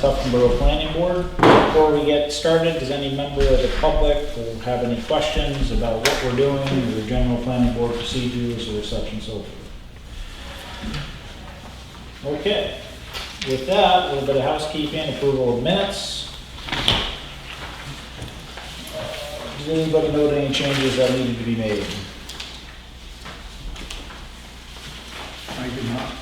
Tufton Borough Planning Board. Before we get started, does any member of the public have any questions about what we're doing, or general planning board procedures, or such and so forth? Okay, with that, a little bit of housekeeping, approval of minutes. Does anybody note any changes that needed to be made? I do not.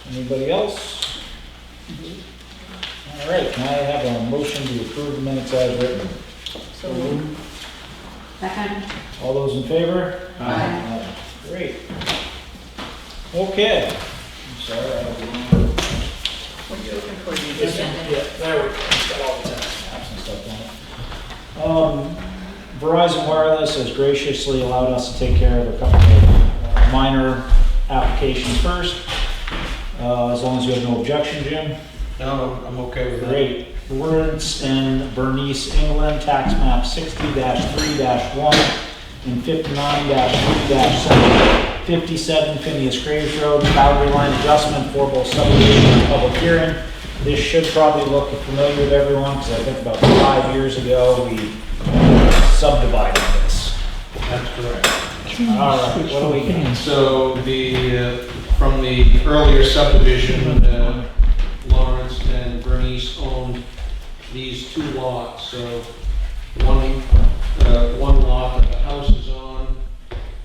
Anybody else? All right, can I have a motion to approve the minutes as written? So moved. Second. All those in favor? Aye. Great. Okay. I'm sorry, I have the wrong. What are you looking for? You This just one, ended. yeah, there we go. It's got all the tax maps and stuff on it. Verizon Wireless has graciously allowed us to take care of a couple of minor applications first. As long as you have no objection, Jim. No, I'm okay with that. Great. Lawrence and Bernice England, tax map 60-3-1 and 59-3-7, 57 Phineas Graves Road, boundary line adjustment for both subdivision and public hearing. This should probably look familiar with everyone, because I think about 5 years ago we subdivided this. That's correct. All right, what do we got? So from the earlier subdivision, Lawrence and Bernice owned these two lots. So one lot that the house is on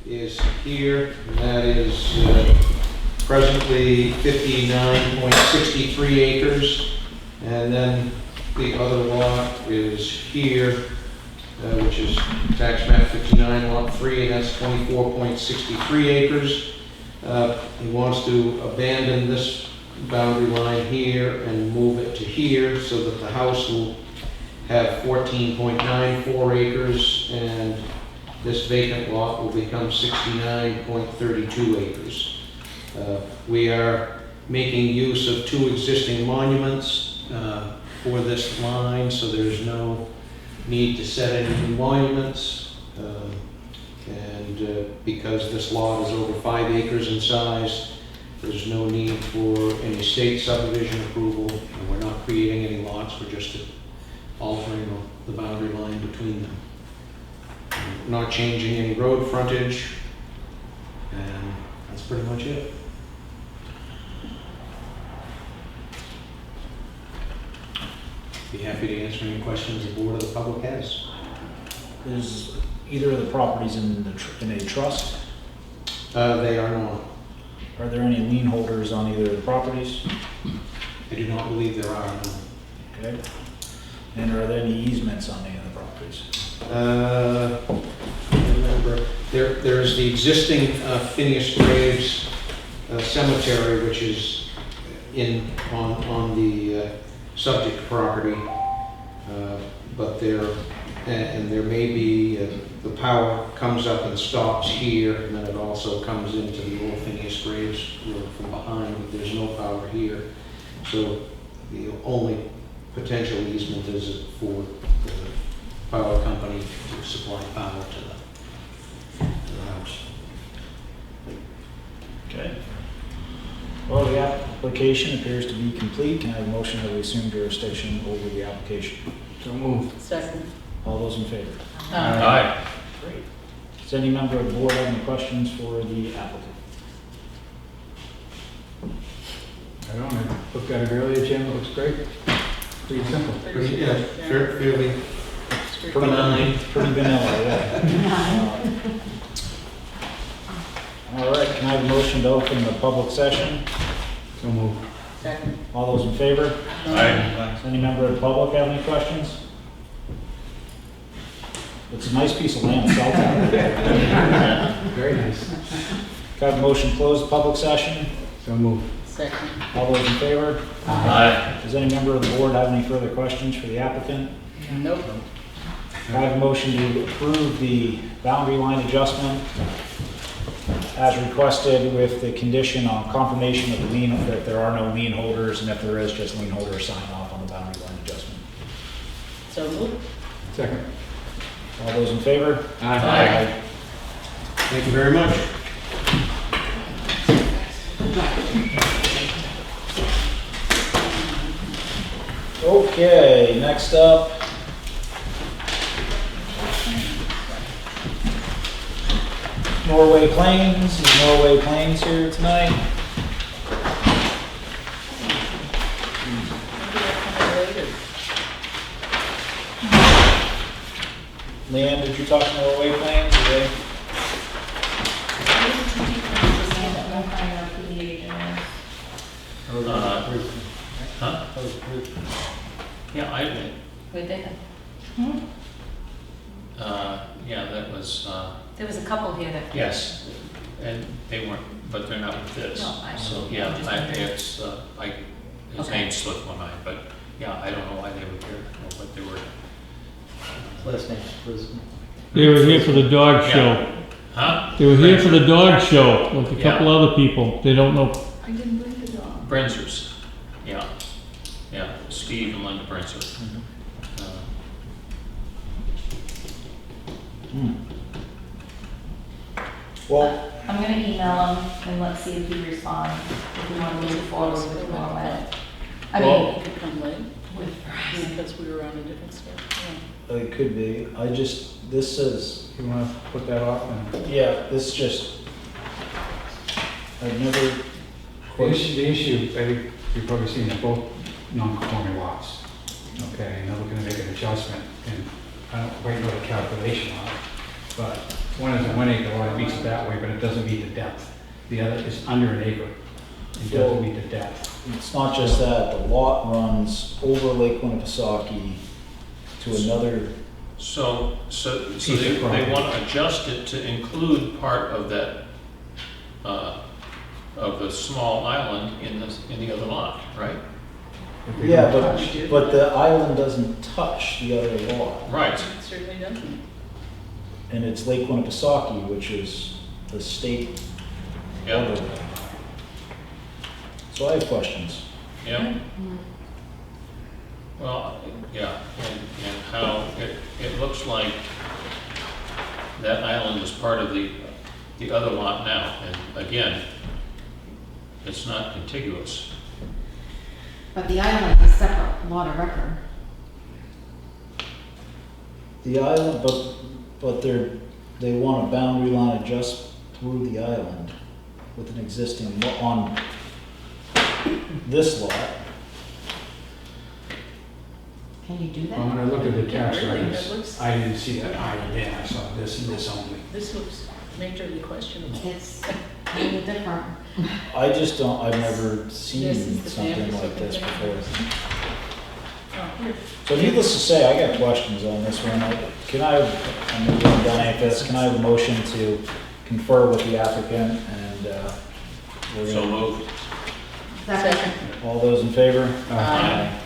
is here, and that is presently 59.63 acres. And then the other lot is here, which is tax map 59 lot 3, and that's 24.63 acres. He wants to abandon this boundary line here and move it to here so that the house will have 14.94 acres and this vacant lot will become 69.32 acres. We are making use of two existing monuments for this line, so there's no need to set any new monuments. Because this lot is over 5 acres in size, there's no need for any state subdivision approval, and we're not creating any lots, we're just altering the boundary line between them. Not changing any road frontage, and that's pretty much it. Be happy to answer any questions the board or the public has. Is either of the properties in a trust? They are not. Are there any lien holders on either of the properties? I do not believe there are, no. Okay. And are there any easements on any of the properties? Remember, there's the existing Phineas Graves cemetery, which is on the subject property, but there may be the power comes up and stops here, and then it also comes into the old Phineas Graves Road from behind, but there's no power here. So the only potential easement is for the power company to supply power to the house. Okay. Well, the application appears to be complete. Can I have a motion that we assume jurisdiction over the application? So moved. Second. All those in favor? Aye. Great. Does any member of the board have any questions for the applicant? I don't know. Looked at it earlier, Jim. It looks great. Pretty simple. Yeah, fairly benign. Pretty vanilla, yeah. All right, can I have a motion to open the public session? So moved. Second. All those in favor? Does any member of the public have any questions? It's a nice piece of land, cell tower. Very nice. Can I have a motion to close the public session? So moved. Second. All those in favor? Aye. Does any member of the board have any further questions for the applicant? Nope. Can I have a motion to approve the boundary line adjustment as requested with the condition on confirmation of the lien, if there are no lien holders, and if there is, just lien holder sign off on the boundary line adjustment? So moved. Second. All those in favor? Aye. Thank you very much. Okay, next up. Norway Plains. Is Norway Plains here tonight? Leanne, did you talk to Norway Plains? Did they? Huh? Yeah, I did. Wait, they, Yeah, that was, There was a couple here that. yes, and they weren't, but they're not with this. No, I- So, yeah, I'm just I, wondering. it's, his Okay. name slipped my mind, but, yeah, I don't know why they were here or what they were. Last name was. They were here for the dog Yeah. show. Huh? They were here for the dog show with a Yeah. couple other people. They don't know. I didn't bring the dog. Brenzers, yeah, yeah, Steve and Linda Brenzer. Well, I'm gonna email him and let's see if he responds, if we want to move forward with Norway. I Well- mean, You could come late, with Verizon. because we were on a different schedule. it could be. This says, You wanna put that off? And yeah, this just, I've never the issue, I think you've probably seen they're both non-conforming lots. Okay, and they're looking to make an adjustment, and I don't quite know the calculation on it. But one is a 1 acre lot, it meets it that way, but it doesn't meet the depth. The other is under an acre, it doesn't meet the depth. It's not just that, the lot runs over Lake Winnipesaukee to another, So Piece they of property. want to adjust it to include part of that, of the small island in the other lot, right? If they yeah, don't touch- but the island doesn't touch the other lot. Right, It certainly doesn't. And it's Lake Winnipesaukee, which is the state yeah, overlay. So I have questions. yeah. Well, yeah, and how, it looks like that island is part of the other lot now, and again, it's not contiguous. But the island is a separate lot of record. The island, but they want a boundary line adjust through the island with an existing, on this lot. Can you do Well, that? when I looked at the tax Yeah, really, records, that looks- I didn't see that island there, I saw this and this only. This looks majorly questionable. It's kind of different. I just don't, I've never seen This is the something family like this something. before. Oh, here. So needless to say, I got questions on this one. Can I, I'm gonna go down like this, can I have a motion to confer with the applicant and, we're So gonna, moved. Second. all those in favor? Aye.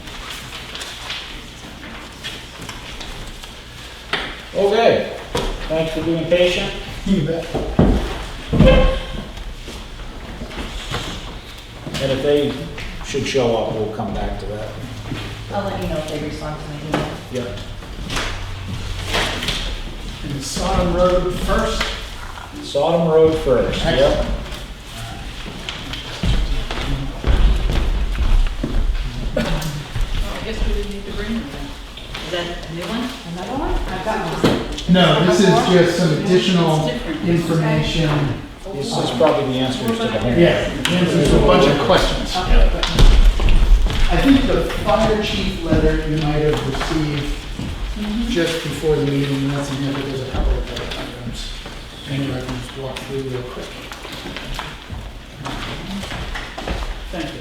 Okay, thanks for being patient. You bet. And if they should show up, we'll come back to that. I'll let you know if they respond to my email. Yep. And Sodom Road first. Sodom Road first, yep. Oh, I guess we didn't need to bring them then. Is that a new one? Another one? I've got one. No, this is just some additional It's different. information. This is probably the answers to the homework. Yeah, answers to a bunch of questions. Okay, good. I think the fire chief letter you might have received just before the meeting, that's in here, but there's a couple of other items. Anyway, I can just walk through real quick. Thank you.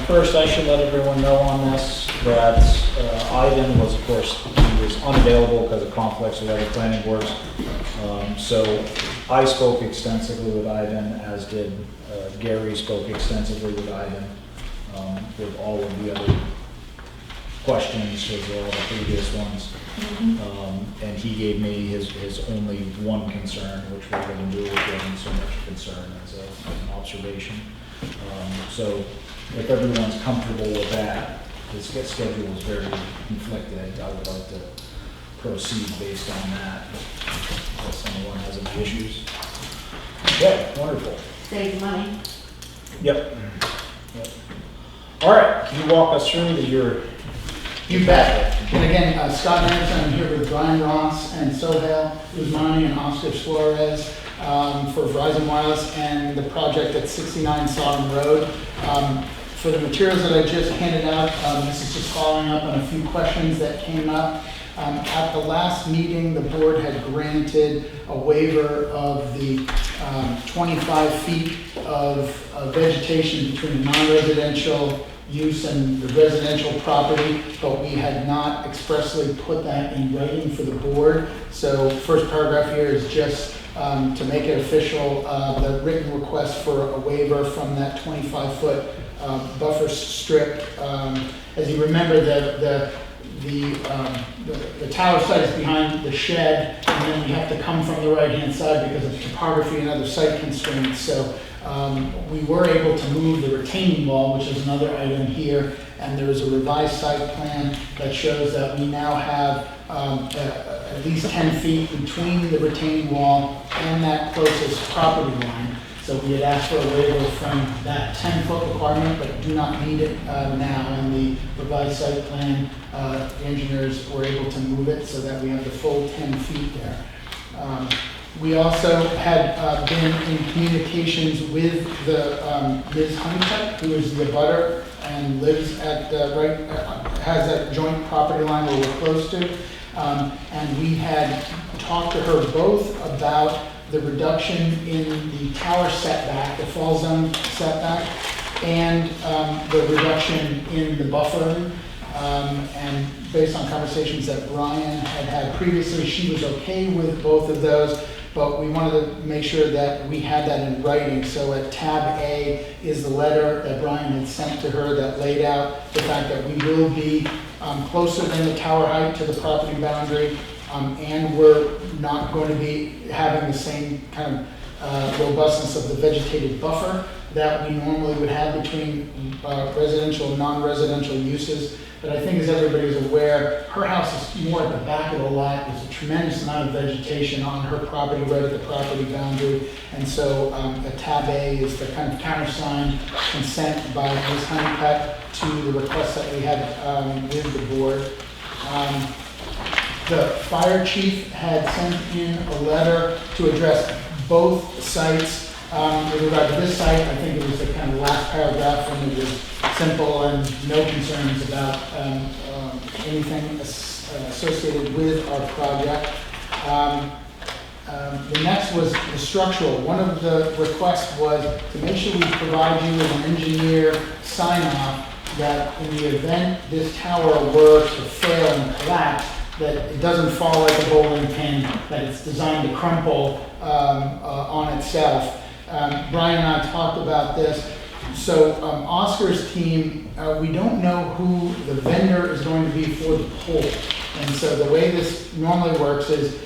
First, I should let everyone know on this that Ivan was, of course, he was unavailable because of conflicts with other planning boards. So I spoke extensively with Ivan, as did Gary spoke extensively with Ivan, with all of the other questions, as all the previous ones. And he gave me his only one concern, which we're going to do, which wasn't so much a concern as an observation. So if everyone's comfortable with that, his schedule is very conflicted. I would like to proceed based on that. Unless anyone has any issues. Okay, wonderful. Save money. Yep. All right, can you walk us through your? You bet. And again, Scott Anderson, I'm here with Brian Ross and Sohail Usmani and Oscar Suarez for Verizon Wireless and the project at 69 Sodom Road. For the materials that I just handed out, this is just following up on a few questions that came up. At the last meeting, the board had granted a waiver of the 25 feet of vegetation between non-residential use and the residential property, but we had not expressly put that in writing for the board. So first paragraph here is just to make it official, the written request for a waiver from that 25-foot buffer strip. As you remember, the tower site is behind the shed, and then you have to come from the right-hand side because of topography and other site constraints. So we were able to move the retaining wall, which is another item here, and there is a revised site plan that shows that we now have at least 10 feet between the retaining wall and that closest property line. So we had asked for a waiver from that 10-foot requirement, but do not need it now. And the revised site plan, the engineers were able to move it so that we have the full 10 feet there. We also had been in communications with the Ms. Honeycutt, who is the abutter and lives at has that joint property line where we're close to. And we had talked to her both about the reduction in the tower setback, the fall zone setback, and the reduction in the buffering. And based on conversations that Brian had previously, she was okay with both of those, but we wanted to make sure that we had that in writing. So at tab A is the letter that Brian had sent to her that laid out the fact that we will be closer than the tower height to the property boundary, and we're not going to be having the same kind of robustness of the vegetated buffer that we normally would have between residential and non-residential uses. But I think as everybody is aware, her house is more at the back of the lot. There's a tremendous amount of vegetation on her property, right at the property boundary. And so the tab A is the kind of countersigned consent by Ms. Honeycutt to the request that we had with the board. The fire chief had sent in a letter to address both sites. With regard to this site, I think it was the kind of last paragraph when it was simple and no concerns about anything associated with our project. The next was the structural. One of the requests was to make sure we provide you with an engineer sign-off that in the event this tower were to fail and collapse, that it doesn't fall like a bowling pin, that it's designed to crumple on itself. Brian and I talked about this. So Oscar's team, we don't know who the vendor is going to be for the pole. And so the way this normally works is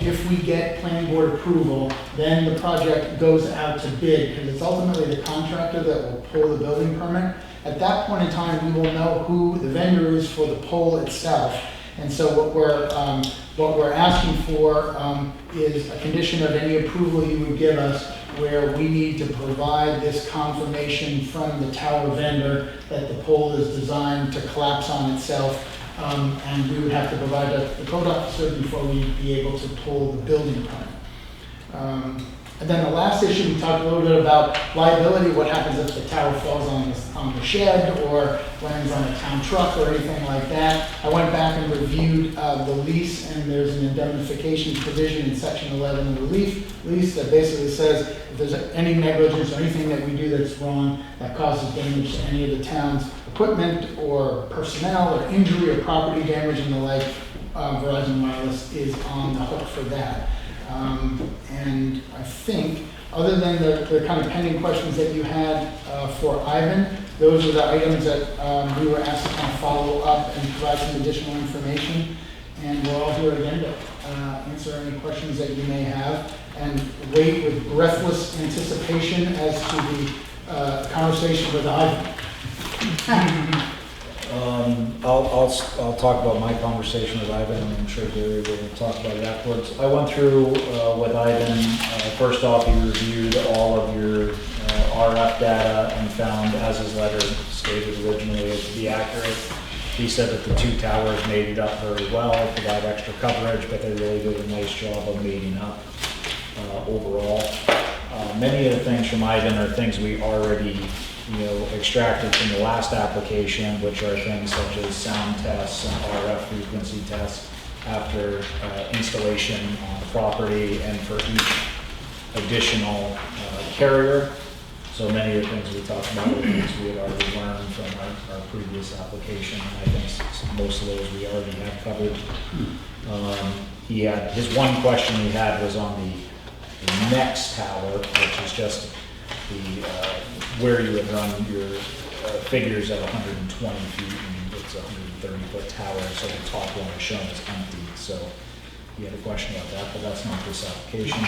if we get planning board approval, then the project goes out to bid, because it's ultimately the contractor that will pull the building permit. At that point in time, we will know who the vendor is for the pole itself. And so what we're asking for is a condition of any approval you would give us, where we need to provide this confirmation from the tower vendor that the pole is designed to collapse on itself, and we would have to provide the code officer before we'd be able to pull the building permit. And then the last issue, we talked a little bit about liability, what happens if the tower falls on the shed or lands on a town truck or anything like that. I went back and reviewed the lease, and there's an indemnification provision in section 11 of the lease that basically says if there's any negligence or anything that we do that's wrong that causes damage to any of the town's equipment or personnel or injury or property damage and the like, Verizon Wireless is on the hook for that. And I think, other than the kind of pending questions that you had for Ivan, those are the items that we were asked to kind of follow up and provide some additional information. And we're all here again to answer any questions that you may have, and wait with breathless anticipation as to the conversation with Ivan. I'll talk about my conversation with Ivan, and I'm sure Gary will talk about it afterwards. I went through with Ivan, first off, he reviewed all of your RF data and found, as his letter stated originally, it to be accurate. He said that the two towers made it up very well, provide extra coverage, but they really did a nice job of mating up overall. Many of the things from Ivan are things we already extracted from the last application, which are things such as sound tests and RF frequency tests after installation on the property and for each additional carrier. So many of the things we talked about were things we had already learned from our previous application, and I think most of those we already have covered. He had, his one question he had was on the next tower, which is just the where you would run your figures at 120 feet, and it's a 130-foot tower, so the top one is shown as empty. So he had a question about that, but that's not this application.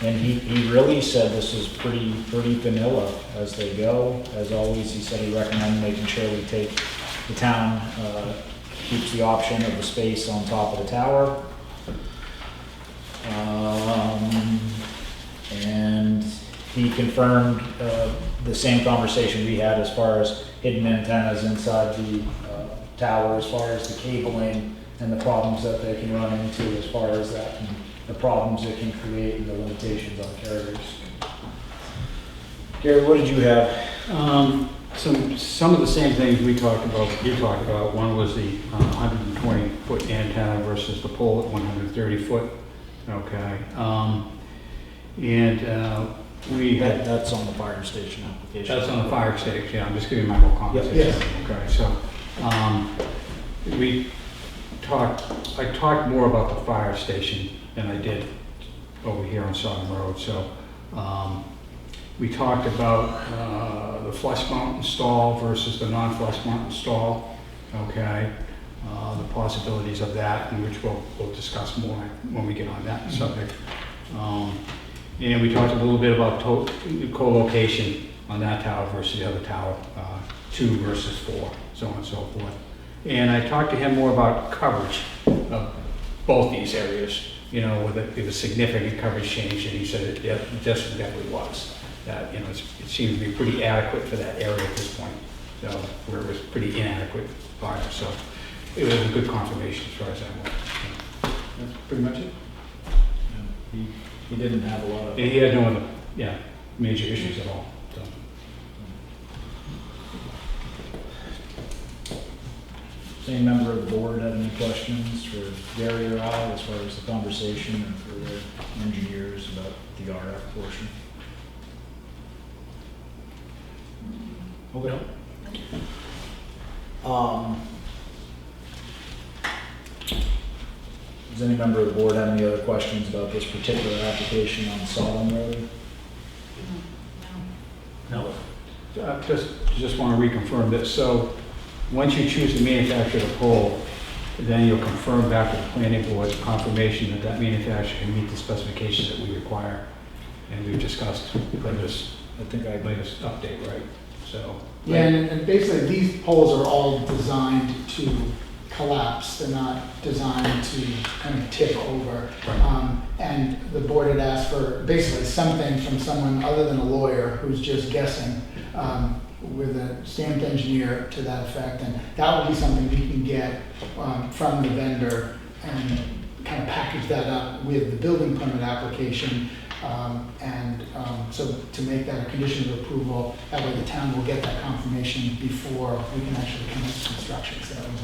And he really said this is pretty vanilla as they go. As always, he said he recommended making sure we take, the town keeps the option of the space on top of the tower. And he confirmed the same conversation we had as far as hidden antennas inside the tower, as far as the cabling and the problems that they can run into as far as that, and the problems it can create and the limitations on carriers. Gary, what did you have? Some of the same things we talked about, you talked about. One was the 120-foot antenna versus the pole at 130 foot. Okay. We had... That's on the fire station application. That's on the fire station, yeah. I'm just giving my whole conversation. Yes. Okay, so I talked more about the fire station than I did over here on Sodom Road. So we talked about the flush mount install versus the non-flush mount install. Okay, the possibilities of that, and which we'll discuss more when we get on that subject. And we talked a little bit about co-location on that tower versus the other tower, 2 versus 4, so on and so forth. And I talked to him more about coverage of both these areas, with a significant coverage change, and he said it definitely was. That, it seemed to be pretty adequate for that area at this point, so where it was pretty inadequate prior. So it was a good confirmation as far as that went. That's pretty much it. Yeah, he didn't have a lot of... And he had no other, major issues at all. So. Does any member of the board have any questions for Gary or I as far as the conversation and for the engineers about the RF portion? Okay. Does any member of the board have any other questions about this particular application on Sodom Road? No. Just want to reconfirm this. So once you choose to manufacture the pole, then you'll confirm back to the planning board confirmation that that manufacturer can meet the specifications that we require. And we've discussed latest update, right? So. Yeah, and basically these poles are all designed to collapse. They're not designed to kind of tip over. Right. And the board had asked for basically something from someone other than a lawyer who's just guessing, with a stamped engineer to that effect. And that would be something we can get from the vendor and kind of package that up with the building permit application. So to make that a condition of approval, that way the town will get that confirmation before we can actually commence construction. So that was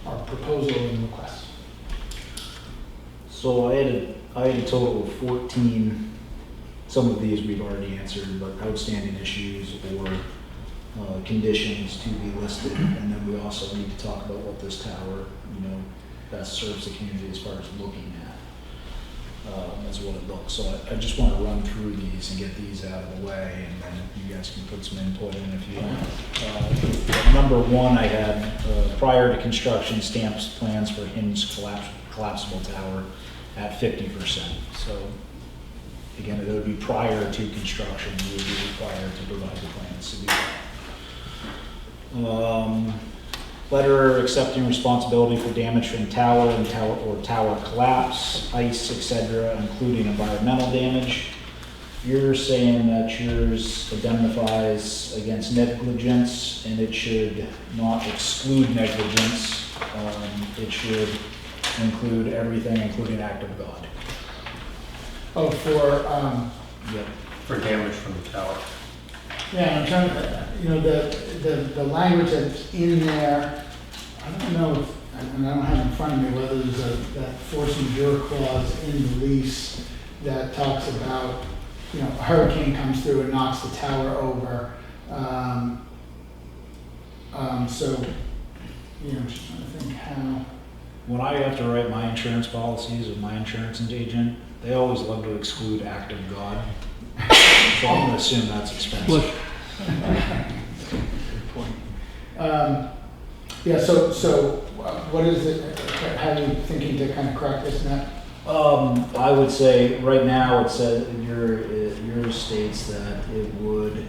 our proposal and request. So I had a total of 14, some of these we've already answered, but outstanding issues or conditions to be listed. And then we also need to talk about what this tower, best serves the community as far as looking at. As what it looks. So I just want to run through these and get these out of the way, and then you guys can put some input in if you want. Number 1, I had prior to construction stamps plans for hinged collapsible tower at 50%. So again, it would be prior to construction, you would be required to provide the plans to do that. Letter accepting responsibility for damage from tower and tower collapse, ice, etc., including environmental damage. You're saying that yours indemnifies against negligence, and it should not exclude negligence. It should include everything, including act of God. Oh, for, Yep. For damage from the tower. yeah, I'm trying to, the language that's in there, I don't know, and I don't have in front of me whether there's that force majeure clause in the lease that talks about, a hurricane comes through and knocks the tower over. So, I'm just trying to think how. When I have to write my insurance policies with my insurance agent, they always love to exclude act of God. So I'm gonna assume that's expensive. Look, Good point. Yeah, so what is it, how are you thinking to kind of crack this nut? I would say, right now, it says, yours states that it would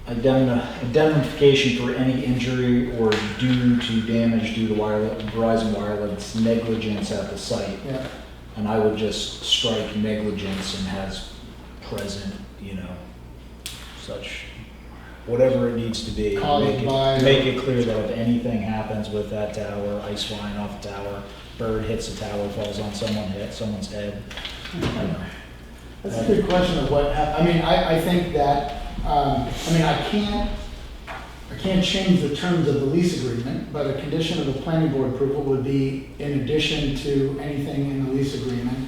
indemnification for any injury or due to damage due to Verizon Wireless negligence at the site. Yeah, And I would just strike negligence and has present, such, whatever it needs to be. Caused by- Make it clear that if anything happens with that tower, ice flying off the tower, bird hits the tower, falls on someone's head. that's a good question of what, I think that, I can't change the terms of the lease agreement, but a condition of the planning board approval would be in addition to anything in the lease agreement.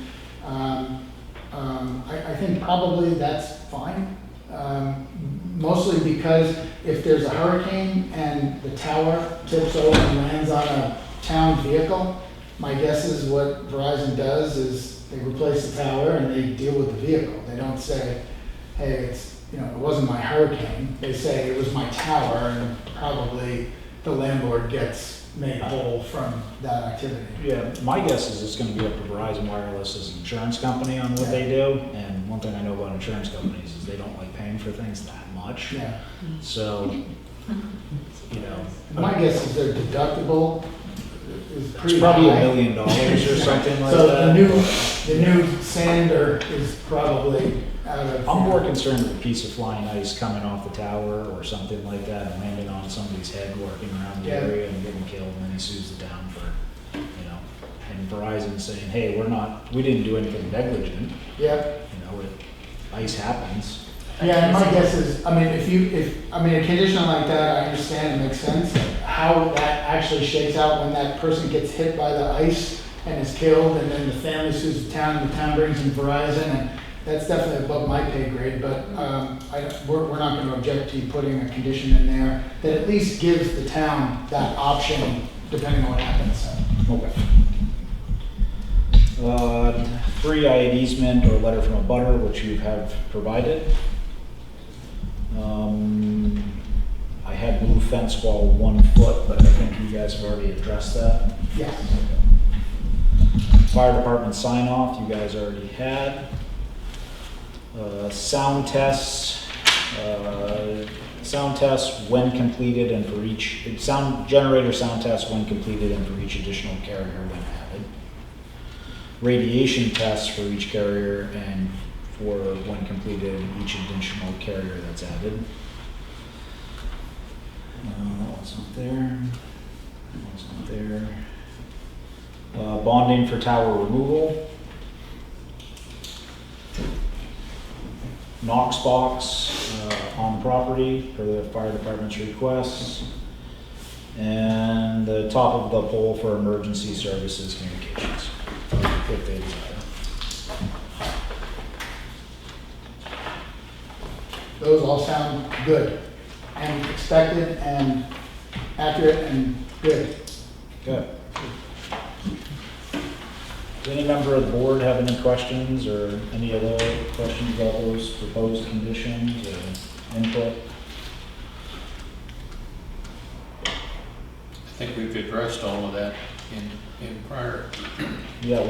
I think probably that's fine. Mostly because if there's a hurricane and the tower tips over and lands on a town vehicle, my guess is what Verizon does is they replace the tower and they deal with the vehicle. They don't say, hey, it wasn't my hurricane. They say it was my tower, and probably the landlord gets made whole from that activity. Yeah, my guess is it's gonna be up to Verizon Wireless's insurance company on what they do. And one thing I know about insurance companies is they don't like paying for things that much. Yeah. So, My guess is their deductible is pretty it's probably high. $1 million or something like So that. the new sander is probably out of. I'm more concerned with a piece of flying ice coming off the tower or something like that and landing on somebody's head working around the Yeah. area and getting killed, and then he sues the town for, and Verizon saying, hey, we didn't do anything negligent, Yeah. ice happens. Yeah, and my guess is, if a condition like that, I understand, it makes sense. How that actually shakes out when that person gets hit by the ice and is killed, and then the family sues the town, and the town brings in Verizon, and that's definitely above my pay grade, but, we're not gonna object to you putting a condition in there that at least gives the town that option, depending on what happens. Okay. 3, I had easement or letter from a butter, which you have provided. I had blue fence wall 1 foot, but I think you guys have already addressed that. Yes. Fire department sign off, you guys already had. Sound tests when completed and for each, sound tests when completed and for each additional carrier when added. Radiation tests for each carrier and for when completed, each additional carrier that's added. That one's not there. That one's not there. Bonding for tower removal. Knox box on property for the fire department's requests. And the top of the pole for emergency services communications, if they desire. Those all sound good and expected and accurate and good. Good. Does any member of the board have any questions or any other questions about those proposed conditions or input? I think we've addressed all of that in prior. Yeah,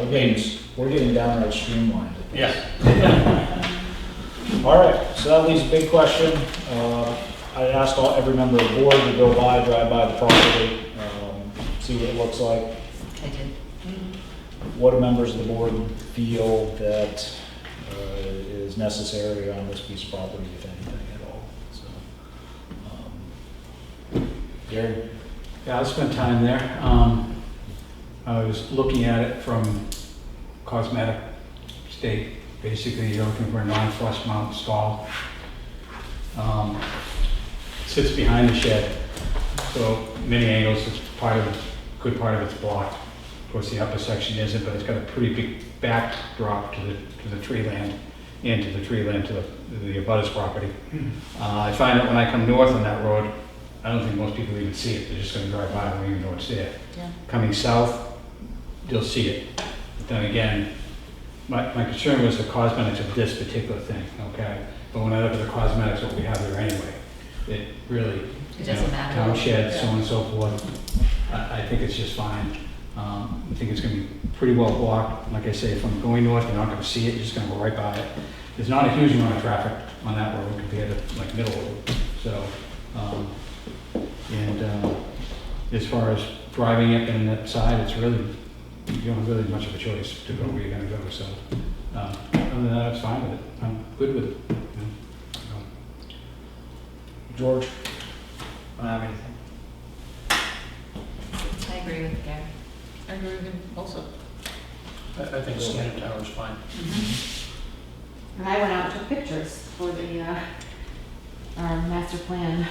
we're getting downright streamlined. I think. Yeah. All right, so that leaves a big question. I asked every member of the board to go by, drive by the property, see what it looks like. I did. What do members of the board feel that is necessary on this piece of property, if anything at all? So, Gary? Yeah, I spent time there. I was looking at it from cosmetic state. Basically, you're looking for a non-flush mount stall. Sits behind the shed, so many angles, it's good part of it's blocked. Of course, the upper section isn't, but it's got a pretty big backdrop to the tree land, and to the tree land to the abutter's property. I find that when I come north on that road, I don't think most people even see it. They're just gonna drive by and won't even know it's there. Yeah. Coming south, they'll see it. But then again, my concern was the cosmetics of this particular thing, okay? But when I look at the cosmetics, what we have there anyway, it really, It doesn't matter. town shed, so on and so forth, I think it's just fine. I think it's gonna be pretty well blocked. Like I say, if I'm going north, you're not gonna see it, you're just gonna go right by it. There's not a huge amount of traffic on that road compared to like middle road, so. As far as driving it in that side, it's really, you don't have really much of a choice to go where you're gonna go, so. Other than that, it's fine with it, I'm good with it. So, George? I agree with Gary. I agree with him also. I think standard tower is fine. And I went out and took pictures for the, our master plan.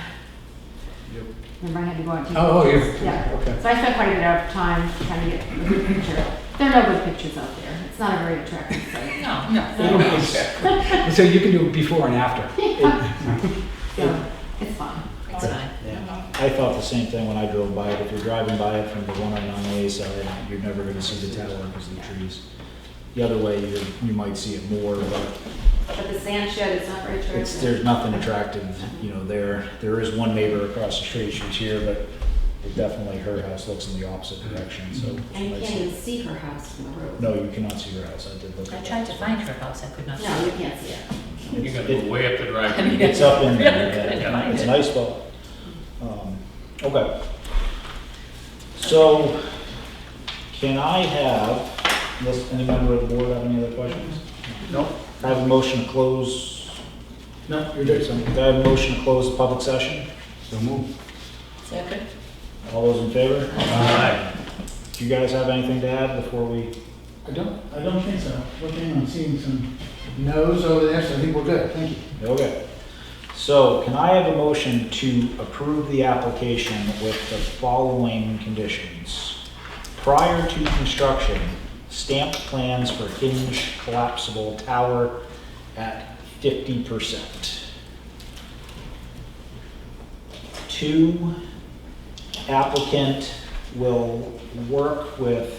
Remember I had to go out and take Oh, pictures? yeah. Yeah. Okay. So I spent quite a bit of time trying to get a good picture. There are no good pictures out there. It's not a very attractive site. No. So you can do before and after. So it's fine. It's fine. Yeah, I thought the same thing when I drove by it. If you're driving by it from the 109A side, you're never gonna see the tower because of the trees. The other way, you might see it more, but But the sand shed is not very attractive. there's nothing attractive, there. There is one neighbor across the street, she's here, but it definitely, her house looks in the opposite direction, so. And you can't even see her house from the road. No, you cannot see her house. I did look. I at tried that. to find her house, I could not see No, you it. can't see it. You're gonna go way up the driveway. It's up in there, Couldn't yeah. find It's a it. nice spot. Okay. So, can I have, unless any member of the board have any other questions? No, I have a motion to close, no, you're good. I have a motion to close the public session. So move. Second? All those in favor? Aye. Do you guys have anything to add before we? I don't think so. Looking, I'm seeing some no's over there, so I think we're good. Thank you. Okay. So can I have a motion to approve the application with the following conditions? Prior to construction, stamped plans for hinge collapsible tower at 50%. 2, applicant will work with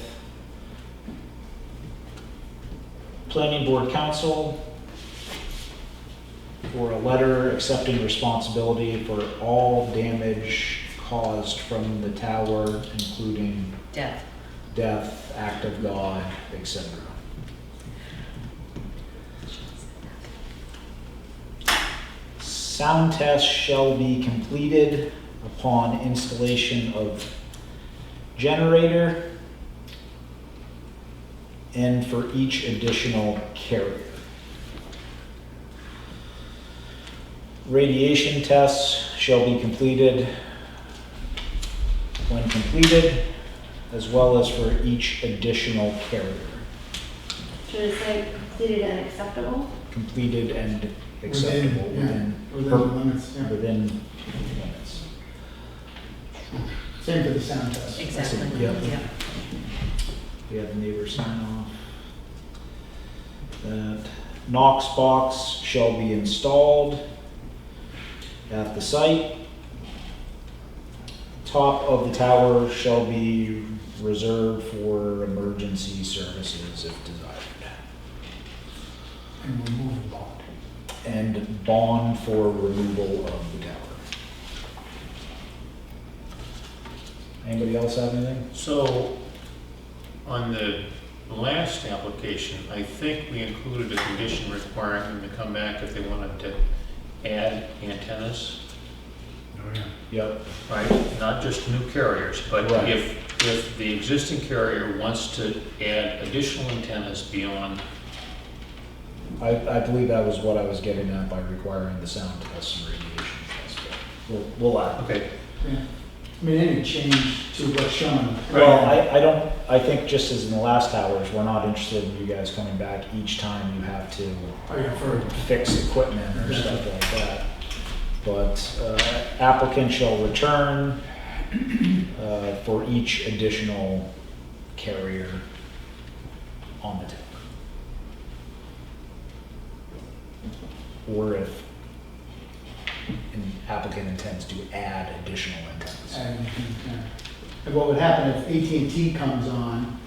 planning board counsel for a letter accepting responsibility for all damage caused from the tower, including Death. death, act of God, etc. Sound tests shall be completed upon installation of generator and for each additional carrier. Radiation tests shall be completed when completed, as well as for each additional carrier. Should it say completed and acceptable? Completed and acceptable Within the limits, yeah. within limits. Same for the sound test. Exactly. Yep. Yeah. We have the neighbor sign off. That Knox box shall be installed at the site. Top of the tower shall be reserved for emergency services if desired. And remove the bond. And bond for removal of the tower. Anybody else have anything? So, on the last application, I think we included a condition requiring them to come back if they wanted to add antennas. Oh, yeah. Yep. right? Not just new carriers, but Right. if the existing carrier wants to add additional antennas beyond, I believe that was what I was getting at by requiring the sound test and radiation test. But we'll add. okay, Yeah. I mean, any change to what's shown. Well, I think just as in the last towers, we're not interested in you guys coming back each time you have to For fix equipment or stuff like that. But applicant shall return for each additional carrier on the tower. Or if an applicant intends to add additional antennas. And what would happen if AT&T comes on,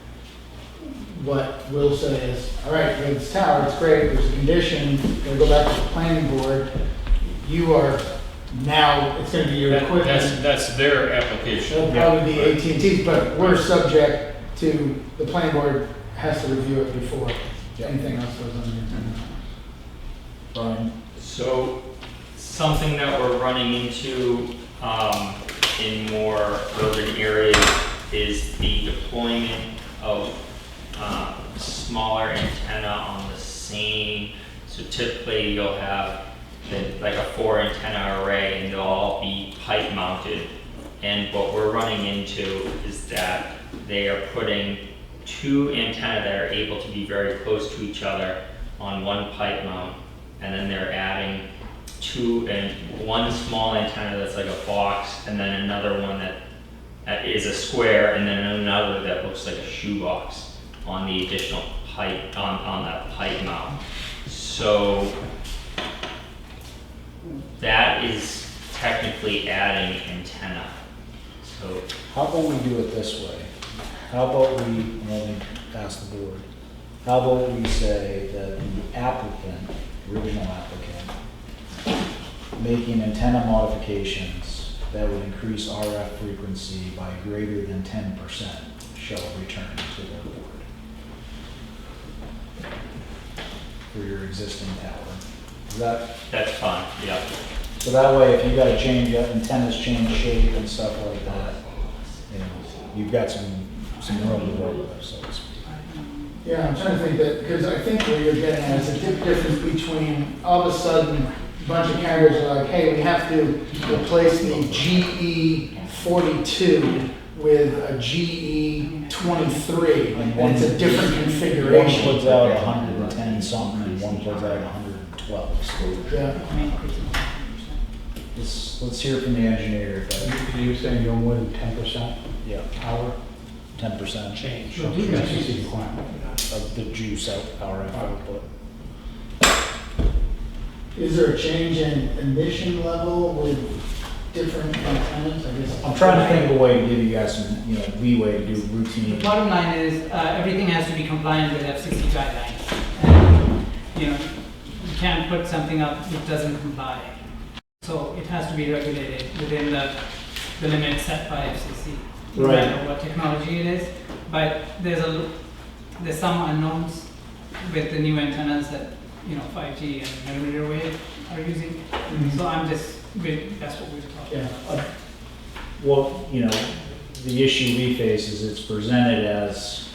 what we'll say is, all right, we have this tower, it's great, there's a condition, gonna go back to the planning board. You are now, it's gonna be your equipment. that's their application. It'll probably be AT&T's, but we're subject to, the planning board has to review it before anything else goes on the agenda. Brian? So, something that we're running into in more urban areas is the deployment of smaller antenna on the same. So typically you'll have like a 4 antenna array and they'll all be pipe mounted. And what we're running into is that they are putting 2 antenna that are able to be very close to each other on one pipe mount. And then they're adding 2 and 1 small antenna that's like a box, and then another one that is a square, and then another that looks like a shoebox on the additional pipe, on that pipe mount. So that is technically adding antenna. So How about we do it this way? How about we, let me ask the board, how about we say that the applicant, original applicant, making antenna modifications that would increase RF frequency by greater than 10% shall return to the board for your existing tower. that's fine, yeah. So that way, if you gotta change, antennas change shape and stuff like that, you know, you've got some room to work with, so to speak. Yeah, I'm trying to think that, because I think what you're getting at is a difference between, all of a sudden, a bunch of carriers are like, hey, we have to replace the GE 42 with a GE 23, and it's a different One configuration. puts out 110 something and one puts out 112, so Yeah. let's hear from the engineer. So you're saying no more than 10% Yeah, power? 10% Change. So that's just the requirement. of the juice out, RF output. Is there a change in emission level with different antennas, I guess? I'm trying to think of a way to give you guys some, leeway to do The routine. bottom line is, everything has to be compliant with FCC guidelines. And, you can't put something up which doesn't comply. So it has to be regulated within the limits set by FCC. No Right. matter what technology it is, but there's some unknowns with the new antennas that, 5G and millimeter wave are using. So I'm just, that's what we're talking Yeah. about. Well, the issue we face is it's presented as,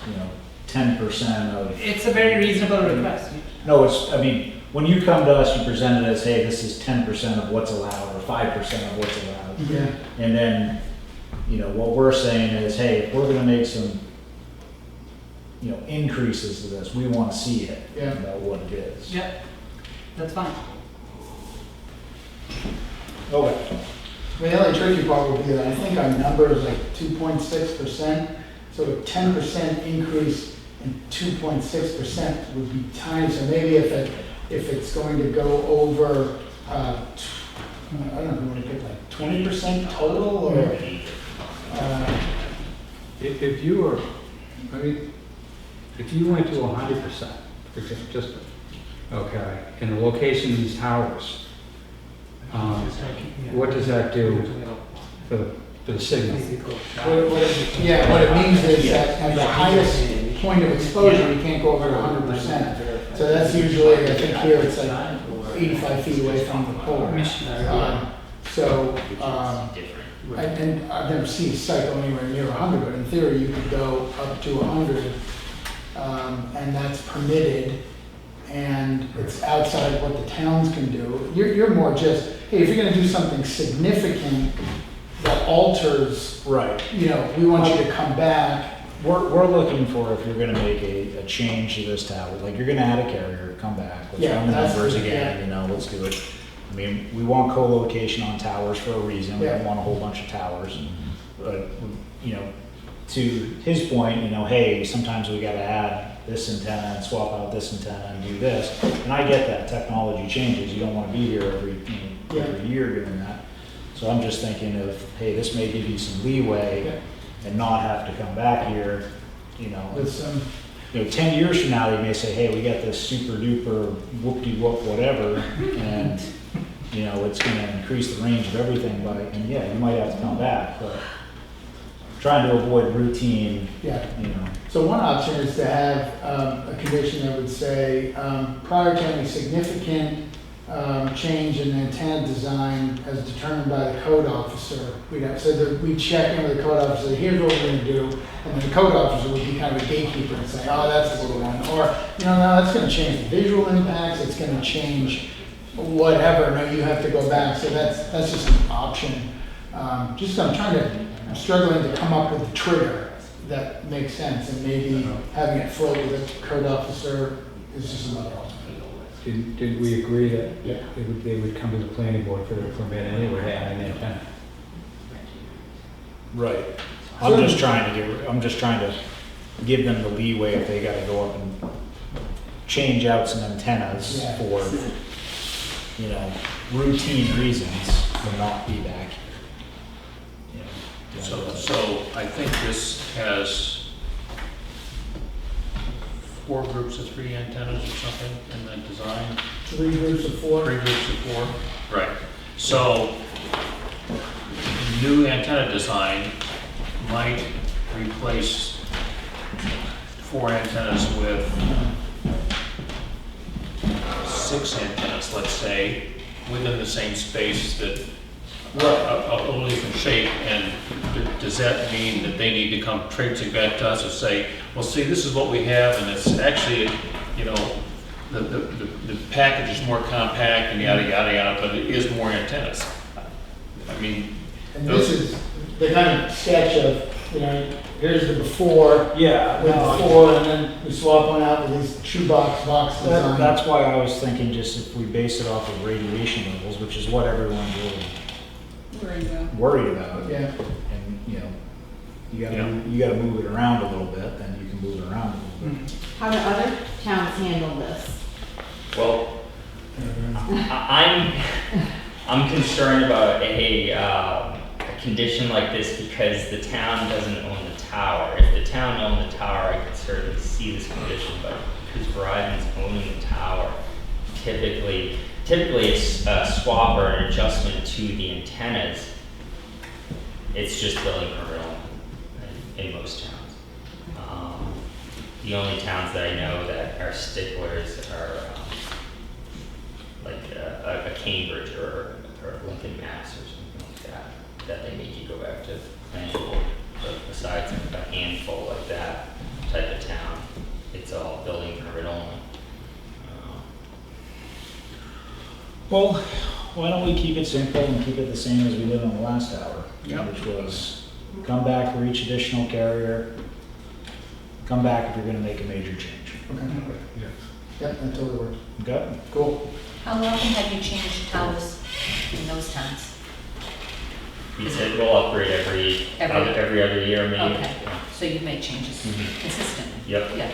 10% of. It's a very reasonable request. No, when you come to us, you present it as, hey, this is 10% of what's allowed, or 5% of what's allowed. Yeah. And then, what we're saying is, hey, if we're gonna make some, increases to this, we wanna see it, Yeah. what it is. Yeah, that's fine. Okay. I mean, the only tricky part would be that I think our number is like 2.6%, so a 10% increase in 2.6% would be tiny, so maybe if it's going to go over, I don't know, if you want to pick like 20% total, or, If you were, if you went to 100%, just, okay, in the location of these towers, what does that do for the signal? what it means is that at the highest point of exposure, you can't go over 100%. So that's usually, I think here it's like 85 feet away from the pole. So, Which um, is different. and I've never seen a site go anywhere near 100, but in theory, you could go up to 100, and that's permitted, and it's outside what the towns can do. You're more just, hey, if you're gonna do something significant that alters, Right. you know, we want you to come back. We're looking for, if you're gonna make a change to this tower, like you're gonna add a carrier, come back, let's Yeah, run the that's- numbers yeah. again, you know, let's do it. I mean, we want co-location on towers for a reason, we don't Yeah. want a whole bunch of towers. But, you know, to his point, you know, hey, sometimes we gotta add this antenna and swap out this antenna and do this. And I get that, technology changes, you don't wanna be here every year doing that. So I'm just thinking of, hey, this may give you some leeway and not have to come back here, you know. With some, You know, 10 years from now, they may say, hey, we got this super duper whoop-de-whoop whatever, and, you know, it's gonna increase the range of everything by, and yeah, you might have to come back, but trying to avoid routine, yeah. you know. So one option is to have a condition that would say, prior to any significant change in antenna design as determined by the code officer, we'd have, so that we check in with the code officer, here's what we're gonna do, and then the code officer would be kind of a gatekeeper and say, oh, that's a little one, or, you know, no, that's gonna change the visual impacts, it's gonna change whatever, no, you have to go back, so that's just an option. I'm struggling to come up with a trigger that makes sense, and maybe having it float with a code officer is just another option. Did we agree that they would come to the planning board for their permit anyway to add an antenna? Right. I'm just trying to give them the leeway if they gotta go up and change out some antennas Yeah. for, you know, routine reasons, to not be back. You know, So I think this has 4 groups of 3 antennas or something in the design. 3 groups of 4. 3 groups of 4. Right. So new antenna design might replace 4 antennas with 6 antennas, let's say, within the same space that a little different shape. And does that mean that they need to come traipsing back to us and say, well, see, this is what we have, and it's actually, you know, the package is more compact and yada, yada, yada, but it is more antennas. I mean, And this is the kind of sketch of, you know, here's the before, Yeah, with no, before, and then we swap one out with these shoebox box design. that's why I was thinking just if we base it off of radiation levels, which is what everyone's really worried about. Yeah, And, you know, you Yeah. you gotta move it around a little bit, then you can move it around a little bit. How do other towns handle this? Well, I'm concerned about a condition like this because the town doesn't own the tower. If the town owned the tower, I could certainly see this condition, but because Verizon's owning the tower, typically it's a swap or an adjustment to the antennas. It's just building permit only in most towns. The only towns that I know that are sticklers are like a Cambridge or Lincoln, Mass. or something like that they make you go back to planning board. But besides a handful like that type of town, it's all building permit only. Well, why don't we keep it simple and keep it the same as we did on the last hour? Yep. Which was, come back for each additional carrier, come back if you're gonna make a major change. okay. Yep, that totally works. Okay? Cool. How often have you changed towers in those towns? He said we'll upgrade every other year, maybe. Okay, so you've made changes consistently? Yep. Yeah.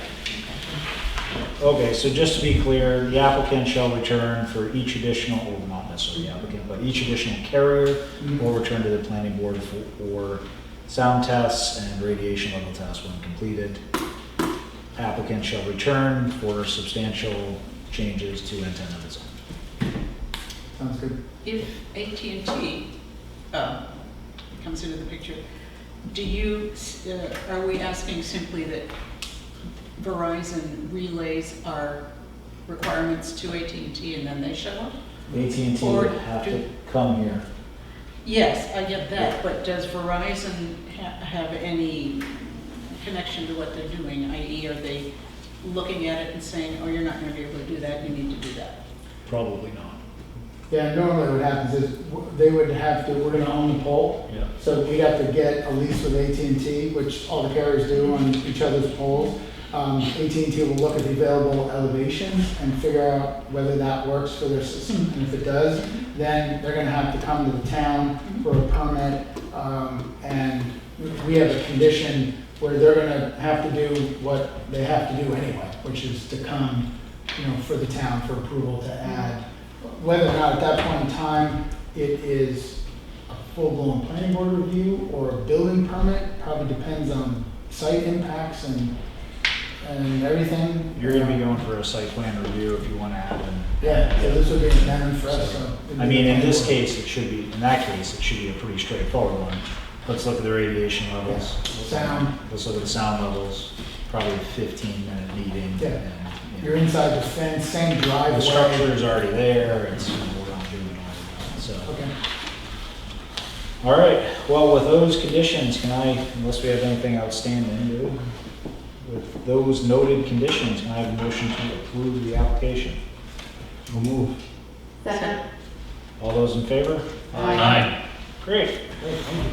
Okay, so just to be clear, the applicant shall return for each additional, or not necessarily the applicant, but each additional carrier will return to the planning board for sound tests and radiation level tests when completed. Applicant shall return for substantial changes to antenna design. Sounds good. If AT&T comes into the picture, are we asking simply that Verizon relays our requirements to AT&T and then they show up? AT&T Or would have to do- come here. Yes, I get that, but does Verizon have any connection to what they're doing? I.e., are they looking at it and saying, oh, you're not gonna be able to do that, you need to do that? Probably not. Yeah, normally what happens is they would have to, we're gonna own the pole. Yeah. So we'd have to get a lease with AT&T, which all the carriers do on each other's poles. AT&T will look at the available elevations and figure out whether that works for their system. And if it does, then they're gonna have to come to the town for a permit. And we have a condition where they're gonna have to do what they have to do anyway, which is to come, for the town for approval to add. Whether or not at that point in time it is a full-blown planning board review or a building permit, probably depends on site impacts and everything. You're gonna be going for a site plan review if you wanna add in. Yeah, so this would be an amendment for us, so. I mean, in this case, it should be a pretty straightforward one. Let's look at the radiation levels. Sound. Let's look at the sound levels, probably a 15-minute meeting. Yeah. And, You're inside the fence, same driveway. the structure is already there, it's, we're not doing all of that, so. Okay. All right, well, with those conditions, can I, unless we have anything outstanding, with those noted conditions, can I have a motion to approve the application? We'll move. Second. All those in favor? Aye. Great. Great, thank you.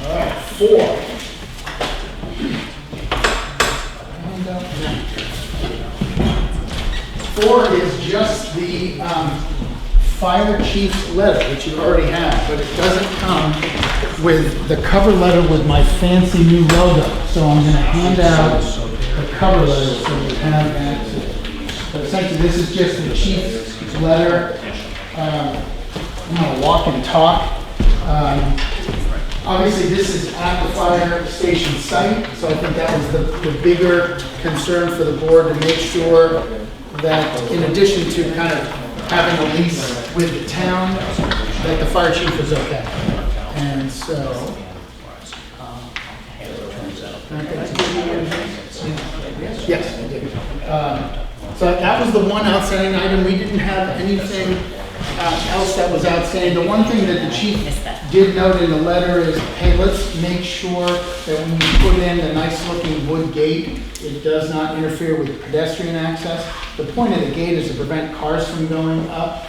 All right, 4. And, 4 is just the fire chief's letter, which you already have, but it doesn't come with the cover letter with my fancy new logo. So I'm going to hand out the cover letter so you have that. But essentially, this is just the chief's letter. I'm going to walk and talk. Obviously, this is at the fire station site, so I think that was the bigger concern for the board, to make sure that in addition to kind of having a lease with the town, that the fire chief was okay. And so, yes, I did. So that was the one outstanding item. We didn't have anything else that was outstanding. The one thing that the chief did note in the letter is, hey, let's make sure that when you put in the nice looking wood gate, it does not interfere with pedestrian access. The point of the gate is to prevent cars from going up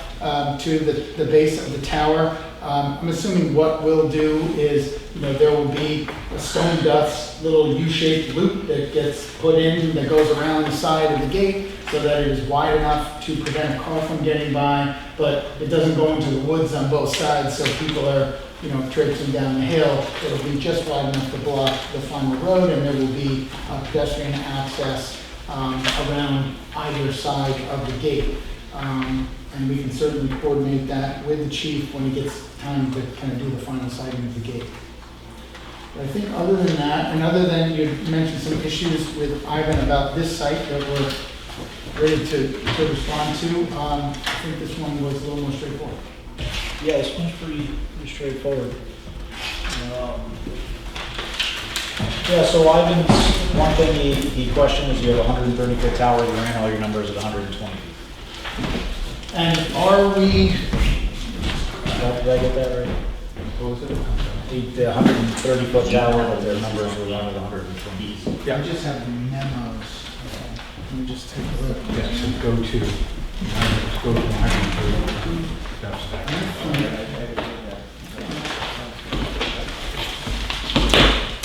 to the base of the tower. I'm assuming what we'll do is, there will be a stone dust little U-shaped loop that gets put in that goes around the side of the gate so that it is wide enough to prevent a car from getting by, but it doesn't go into the woods on both sides, so people are, traipsing down the hill. It'll be just wide enough to block the final road, and there will be pedestrian access around either side of the gate. And we can certainly coordinate that with the chief when he gets time to kind of do the final sighting of the gate. But I think other than that, and other than you mentioned some issues with Ivan about this site that we're ready to respond to, I think this one was a little more straightforward. Yeah, this one's pretty straightforward. Yeah, so Ivan's, one thing he questioned is you have a 130-foot tower, you ran all your numbers at 120 feet. And are we, Did I get that right? What was it? The 130-foot tower, but their numbers were run at 120. I just have the memos. Let me just take a look. Yeah, so go to 130. That's that.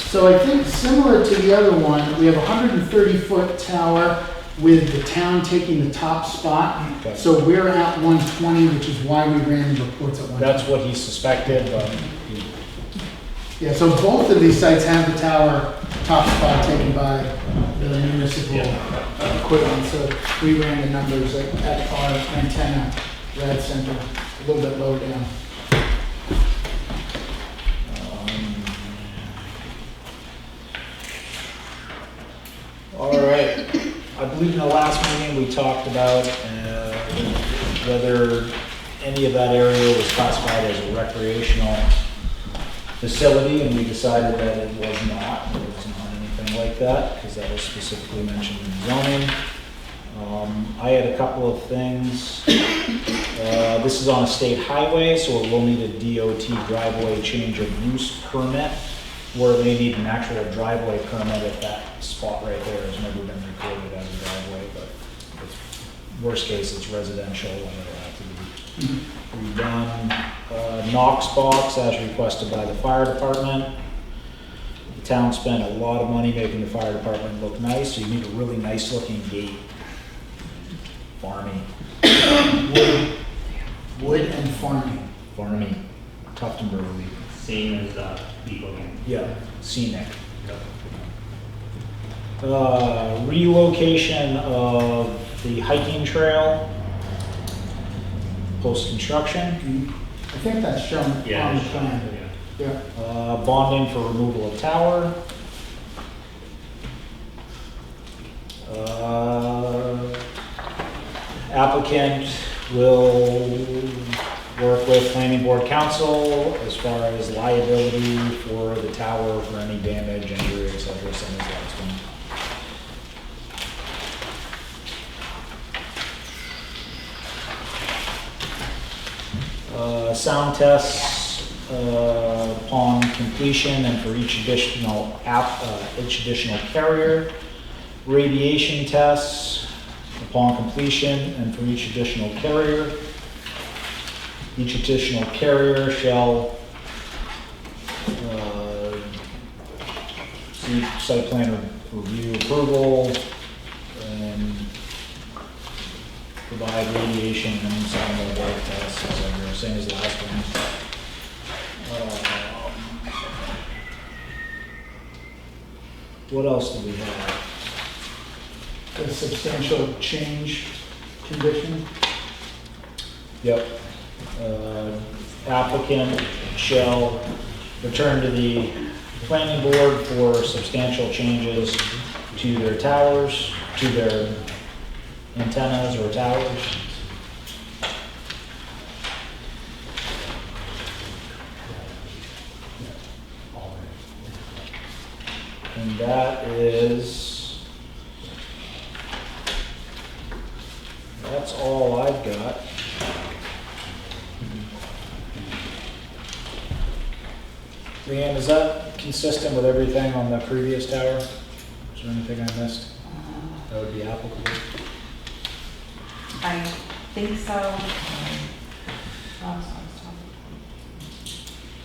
So I think similar to the other one, we have a 130-foot tower with the town taking the top spot. Okay. So we're at 120, which is why we ran the reports at 120. That's what he suspected, but Yeah, so both of these sites have the tower top spot taken by the municipal equipment. So we ran the numbers at our antenna rad center, a little bit lower down. all right. I believe in the last meeting, we talked about whether any of that area was classified as a recreational facility, and we decided that it was not. It was not anything like that, because that was specifically mentioned in zoning. I had a couple of things This is on a state highway, so it will need a DOT driveway change of use permit, where they need an actual driveway permit if that spot right there has never been recorded as a driveway, but it's, worst case, it's residential and it'll have to be redone. Knox box as requested by the fire department. The town spent a lot of money making the fire department look nice, so you need a really nice looking gate. Farmy. Wood and farming. Farmy. Tough to brewery. Same as, Eagle Game. Yeah, scenic. Relocation of the hiking trail, post-construction. I think that's shown Yeah, on the it's plan. Yeah. Bonding for removal of tower. Applicant will work with planning board council as far as liability for the tower for any damage, injury, et cetera, same as last one. Sound tests upon completion and for each additional carrier. Radiation tests upon completion and for each additional carrier. Each additional carrier shall seek site plan review approval and provide radiation and sound level tests, etc. Same as the last one. What else do we have? The substantial change condition. Yep. Applicant shall return to the planning board for substantial changes to their towers, to their antennas or towers. And that's all I've got. Leanne, is that consistent with everything on the previous tower? Is there anything I missed that would be applicable? I think so.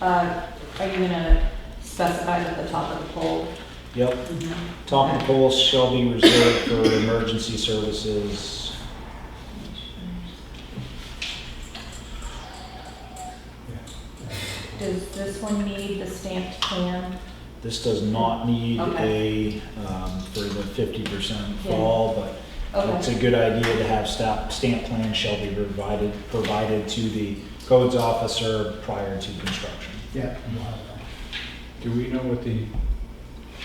Are you gonna specify that the top of the pole? Yep. Top of the poles shall be reserved for emergency services. Does this one need the stamped plan? This does not need Okay. for the 50% fall, but it's Okay, a good idea to have stamp plans shall be provided to the codes officer prior to construction. Yeah. Do we know what the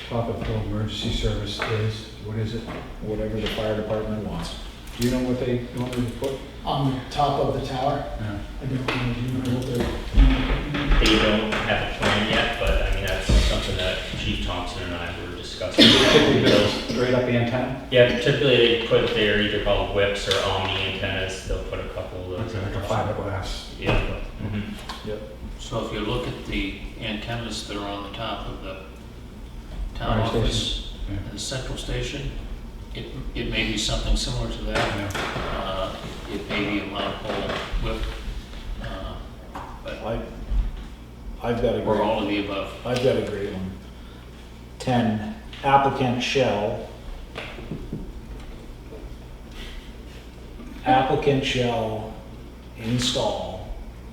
top of the emergency service is? What is it? Whatever the fire department wants. Do you know what they want me to put? On the top of the tower. Yeah. I don't know, do you know what they're? They don't have a plan yet, but I mean, that's something that Chief Thompson and I were discussing. Typically built right up the antenna? Yeah, typically they put, they're either called whips or Omni antennas, they'll put a couple of those. Like a fiberglass. Yeah. Mhm. Yep. So if you look at the antennas that are on the top of the town Fire office station. Yeah. and the central station, it may be something similar to that. It may be a monopole whip, but, I've got a or great, all of the above. I've got a great one. 10, applicant shall install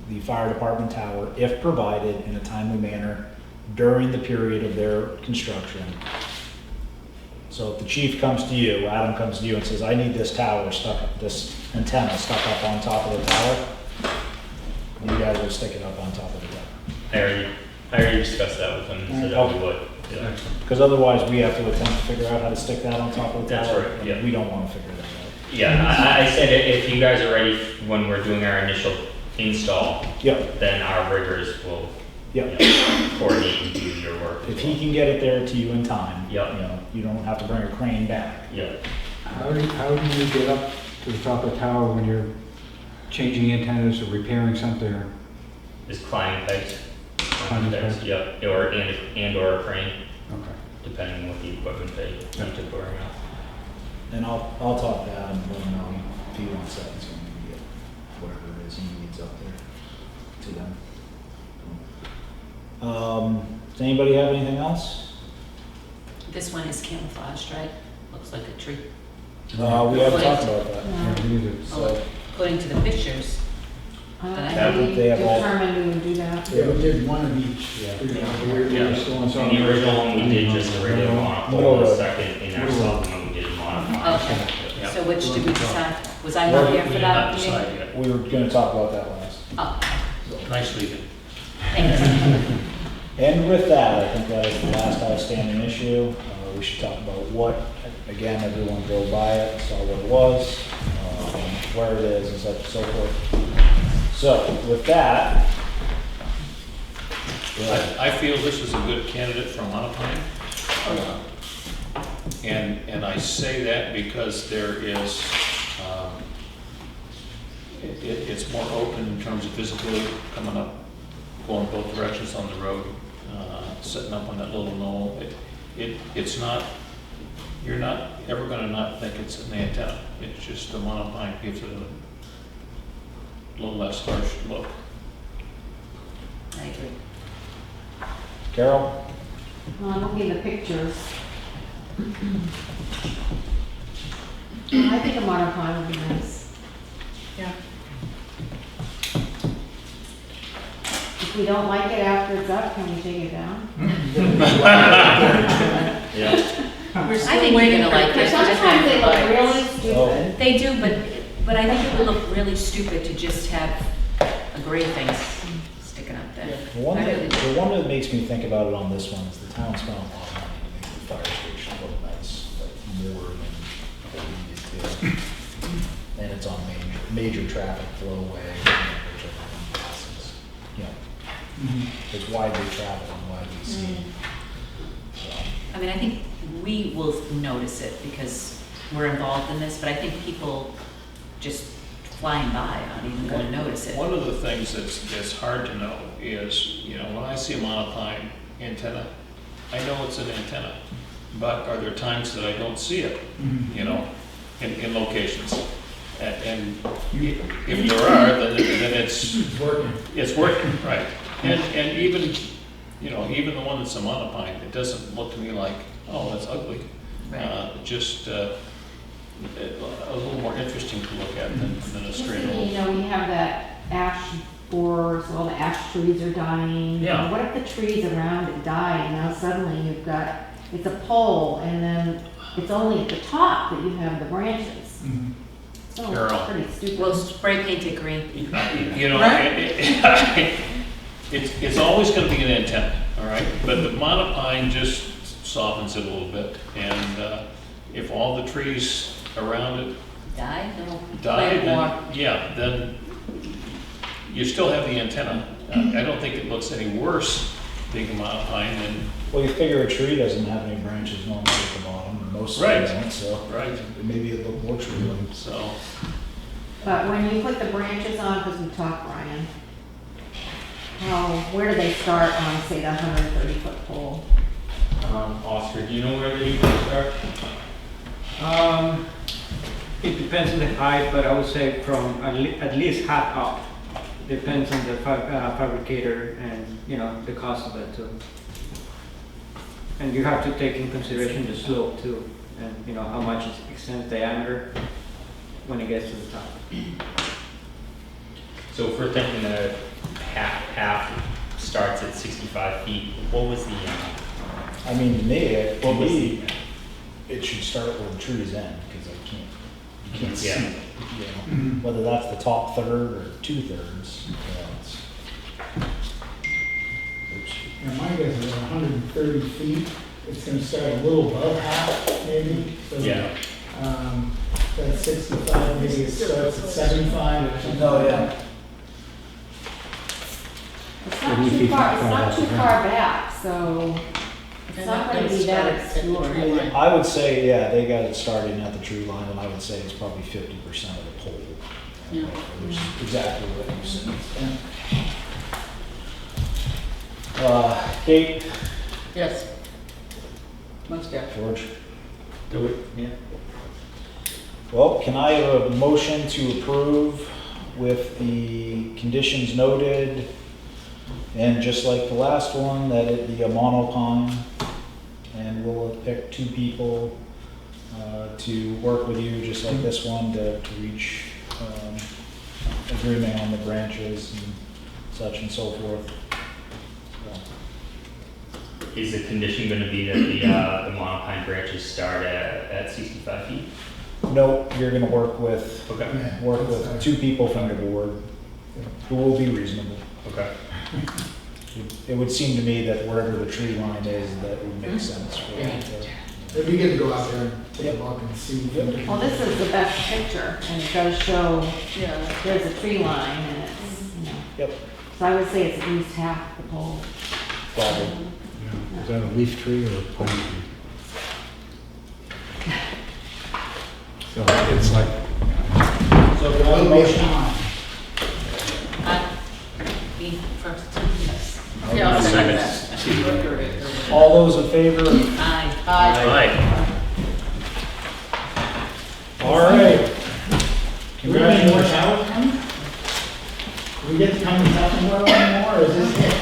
the fire department tower if provided in a timely manner during the period of their construction. So if the chief comes to you, Adam comes to you and says, I need this this antenna stuck up on top of the tower, you guys will stick it up on top of the tower. I already discussed that with them, so that we would. Yeah. Because otherwise, we have to attempt to figure out how to stick that on top of the That's tower. right, yeah. We don't want to figure that out. Yeah, I said if you guys are ready when we're doing our initial install, Yep, then our riggers will yep. coordinate and do your work. If he can get it there to you in time, Yep. you don't have to bring a crane back. Yeah. How do you get up to the top of the tower when you're changing antennas or repairing something or? Is climbing pegs. Climbing pegs? Yep, or a crane, Okay. depending on what the equipment they need to put around. And I'll talk to Adam and let him know if he wants that, he's gonna get whatever it is he needs up there to them. Does anybody have anything else? This one is camouflaged, right? Looks like a tree. We haven't talked about that. Yeah, me either. So, According to the pictures. That We they have all- determined we would do that. Yeah, we did one of each. Yeah. We're still on In something. the original one, we did just the regular Middle monopole, the road. second, in our second one, we did modified. Okay, Yeah. so which did we decide? Was I not here for We did that not meeting? decide yet. we were gonna talk about that last. Oh, Nice leaving. thanks. And with that, I think that is the last outstanding issue. We should talk about what, again, everyone drove by it, saw what it was, where it is, and such and so forth. So with that, I feel this is a good candidate for monopine. And I say that because there is, it's more open in terms of visibility coming up, going both directions on the road, setting up on that little knoll. It's not, you're not ever gonna not think it's an antenna. It's just the monopine gives it a little less harsh look. I agree. Carol? I'm looking at the pictures. I think a monopine would be nice. Yeah. If we don't like it after it's up, can we take it down? Yeah. We're I still think waiting you're for gonna like it. Sometimes they look really Oh. stupid. They do, but I think it would look really stupid to just have a gray thing sticking up there. The one I that, really do. the one that makes me think about it on this one is the town spent a lot of money to make the fire station look nice, like more than what we needed to. And it's on major traffic flowway, which everyone passes, you know, it's widely traveled and widely seen. So, I mean, I think we will notice it because we're involved in this, but I think people just flying by aren't even gonna notice it. One of the things that's hard to know is, you know, when I see a monopine antenna, I know it's an antenna, but are there times that I don't see it, you know, in locations? And if there are, then it's working, right? And even, you know, even the one that's a monopine, it doesn't look to me like, oh, that's ugly. Just a little more interesting to look at than a straight old. You know, we have that ash borer, so all the ash trees are dying. Yeah. What if the trees around it die, and now suddenly you've got, it's a pole, and then it's only at the top that you have the branches. So Carol. it's pretty stupid. We'll spray paint it green. You know, it's always gonna be an antenna, all right? But the monopine just softens it a little bit. And if all the trees around it Die, no, die, plant more. then, yeah, then you still have the antenna. I don't think it looks any worse being a monopine than, Well, you figure a tree doesn't have any branches normally at the bottom, or most of Right. them don't, so right, maybe it look more tree-like. so. But when you put the branches on, because we talked, Ryan, where do they start on, say, the 130-foot pole? Oscar, do you know where the new ones are? It depends on the height, but I would say from at least half up. Depends on the fabricator and, you know, the cost of it too. And you have to take in consideration the slope too, and, you know, how much it extends diameter when it gets to the top. So if we're thinking that half starts at 65 feet, what was the, I mean, to me, What was it should start where the trees end, because you can't see Yeah. it, you know? Whether that's the top third or 2/3, you know, it's. Oops. And my guess is 130 feet, it's gonna start a little above half, maybe. So, yeah, That's 65, maybe it starts at 75 or something. Oh, yeah. It's not too far, it's not too far back, so it's And not that gonna does be start that at the tree extraordinary. line. I would say, yeah, they got it starting at the tree line, and I would say it's probably 50% of the pole. Yeah. Which is exactly what you said. Kate, Yes. Most definitely. George? Do it. Yeah. Well, can I have a motion to approve with the conditions noted? And just like the last one, that it be a monopine, and we'll pick 2 people to work with you, just like this one, to reach agreement on the branches and such and so forth. Is the condition gonna be that the monopine branches start at 65 feet? No, you're gonna work with Okay, Yeah. 2 people from the board who will be reasonable. okay. It would seem to me that wherever the tree line is, that would make sense for it. It'd be good to go out there and take a look and see. Well, this is the best picture, and it does show Yeah. there's a tree line, and it's, you know. Yep. So I would say it's at least half the pole. Probably. Is that a leaf tree or a pine tree? So it's like, So can I have a It'll be a motion? time. Me first, yes. Yeah, I'll second that. All those in favor? Aye. Aye. All right. Do we have any more Congratulations. showers coming? Do we get to come to South Memorial anymore, or is this it?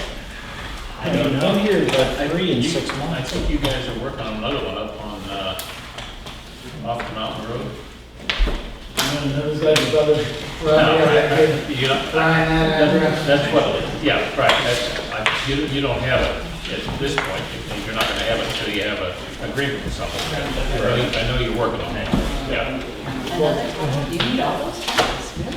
I don't know. Been here about 3 in 6 I months. think you guys are working on another one up on, off the mountain road. And those guys, brothers, around here, that good, You know, Brian, that address. that's what, yeah, right, you don't have it at this point, you're not gonna have it until you have an agreement with someone. I know you're working on that, yeah. You need all those towers, really?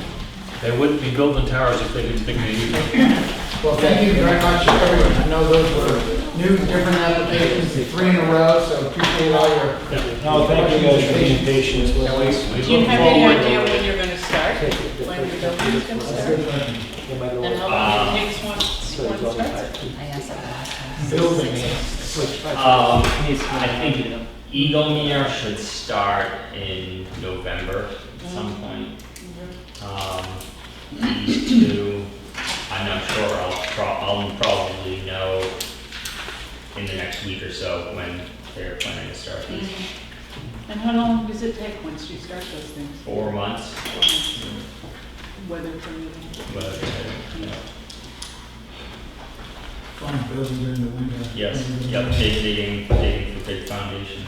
They wouldn't be building towers if they didn't think they needed them. Well, thank you very much, everyone. I know those were new, different applications, 3 in a row, so appreciate all your. No, thank you guys for being patient with us. We Do you look have any forward idea to when you're gonna start? When the building's gonna start? And how long it takes once one starts it? I asked that last time. Building. I think Eaglemere should start in November at some point. These 2, I'm not sure, I'll probably know in the next week or so when they're planning to start these. And how long does it take once you start those things? 4 months. Weather permitting? But, Fun building during the winter. yes, yep, digging for big foundation.